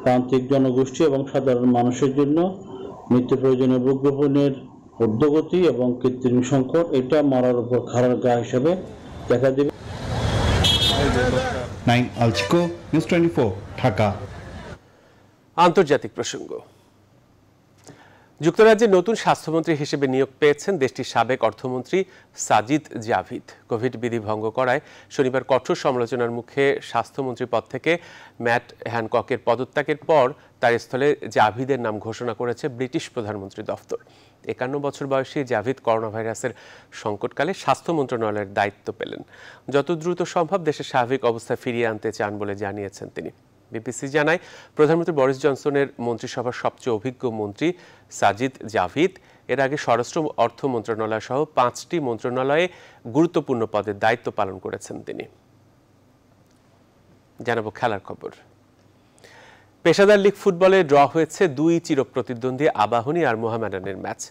Speaker 17: প্রান্তিক জনগোষ্ঠী এবং সাধারণ মানুষের জন্য নিত্য প্রয়োজনীয় ভোগ্যপণ্যের ঊর্ধ্বগতি এবং কৃত্রিম সংকট এটা মরার উপর খাড়ার গা হিসেবে দেখা দেবে।
Speaker 6: নাইম আলচিকো, নিউজ 24, ঢাকা।
Speaker 1: আন্তর্জাতিক প্রসঙ্গ। যুক্তরাজ্যের নতুন স্বাস্থ্যমন্ত্রী হিসেবে নিয়োগ পেয়েছেন দেশটির সাবেক অর্থমন্ত্রী সাজিদ জাভিদ। কোভিড বিধি ভঙ্গ করায় শনিবার কঠোর সমালোচনার মুখে স্বাস্থ্যমন্ত্রী পদ থেকে ম্যাট হ্যানককের পদত্যাগের পর তার স্থলে জাভিদের নাম ঘোষণা করেছে ব্রিটিশ প্রধানমন্ত্রী দফতর। 51 বছর বয়সী জাভিদ করোনা ভাইরাসের সংকটকালে স্বাস্থ্য মন্ত্রণালয়ের দায়িত্ব পেলেন। যত দ্রুত সম্ভব দেশের স্বাভাবিক অবস্থা ফিরিয়ে আনতে চান বলে জানিয়েছেন তিনি। বিবিসি জানায়, প্রধানমন্ত্রী বরিস জনসনের মন্ত্রিসভার সবচেয়ে অভিজ্ঞ মন্ত্রী সাজিদ জাভিদ এর আগে স্বরাষ্ট্র, অর্থ মন্ত্রণালয় সহ 5টি মন্ত্রণালয়ে গুরুত্বপূর্ণ পদের দায়িত্ব পালন করেছেন তিনি। জানাবো খেলার খবর। পেশাদার লীগ ফুটবলে ড্র হয়েছে 2 চিরপ্রতিদ্বন্দ্বী আবাহনী আর মোহামেডানের ম্যাচ।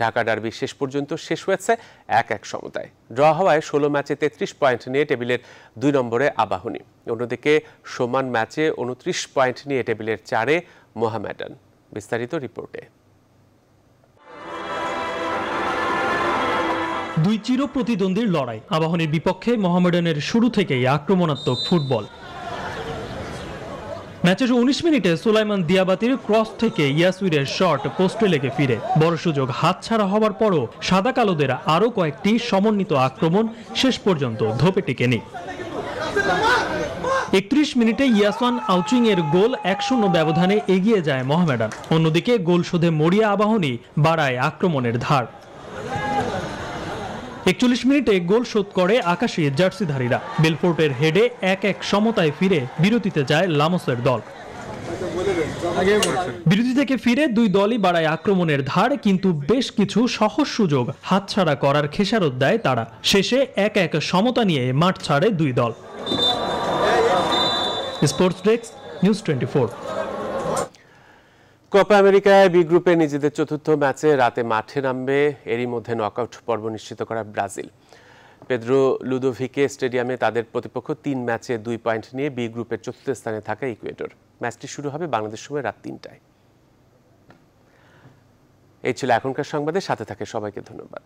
Speaker 1: ঢাকা ডার্বি শেষ পর্যন্ত শেষ হয়েছে 1-1 সমতায়। ড্র হওয়ায় 16 ম্যাচে 33 পয়েন্ট নিয়ে টেবিলের 2 নম্বরে আবাহনী। অন্যদিকে সমান ম্যাচে 29 পয়েন্ট নিয়ে টেবিলের 4-এ মোহামেডান। বিস্তারিত রিপোর্টে।
Speaker 18: 2 চিরপ্রতিদ্বন্দ্বীর লড়াই। আবাহনীর বিপক্ষে মোহামেডানের শুরু থেকেই আক্রমণাত্মক ফুটবল। ম্যাচের 19 মিনিটে সুলাইমান দিয়াবাতির ক্রস থেকে ইয়াসুরের শট পোস্টে লেগে ফিরে। বড় সুযোগ হাতছাড়া হবার পরও সাদা কালোদের আরও কয়েকটি সমন্বিত আক্রমণ শেষ পর্যন্ত ধোপে টেকেনি। 31 মিনিটে ইয়াসওয়ান আউচিং এর গোল 1-0 ব্যবধানে এগিয়ে যায় মোহামেডান। অন্যদিকে গোল শোধে মরিয়া আবাহনী বাড়ায় আক্রমণের ধার। 41 মিনিটে গোল শোধ করে আকাশী জার্সিধারীরা। বেলফোর্টের হেডে 1-1 সমতায় ফিরে বিরতিতে যায় লামোসের দল। বিরতি থেকে ফিরে 2 দলই বাড়ায় আক্রমণের ধার, কিন্তু বেশ কিছু সহজ সুযোগ হাতছাড়া করার খেসারত দেয় তারা। শেষে 1-1 সমতা নিয়ে মাঠ ছাড়ে 2 দল। Sports desk, news 24।
Speaker 1: কোপা আমেরিকায় বি গ্রুপে নিজেদের চতুর্থ ম্যাচে রাতে মাঠে নামবে এরই মধ্যে নকআউট পর্ব নিশ্চিত করা ব্রাজিল। পেদ্রো লুদোভিকে স্টেডিয়ামে তাদের প্রতিপক্ষ 3 ম্যাচে 2 পয়েন্ট নিয়ে বি গ্রুপের চতুর্থ স্থানে থাকা ইকুয়েডর। ম্যাচটি শুরু হবে বাংলাদেশ সময় রাত 3টায়। এই ছিল এখনকার সংবাদে। সাথে থাকে সবাইকে ধন্যবাদ।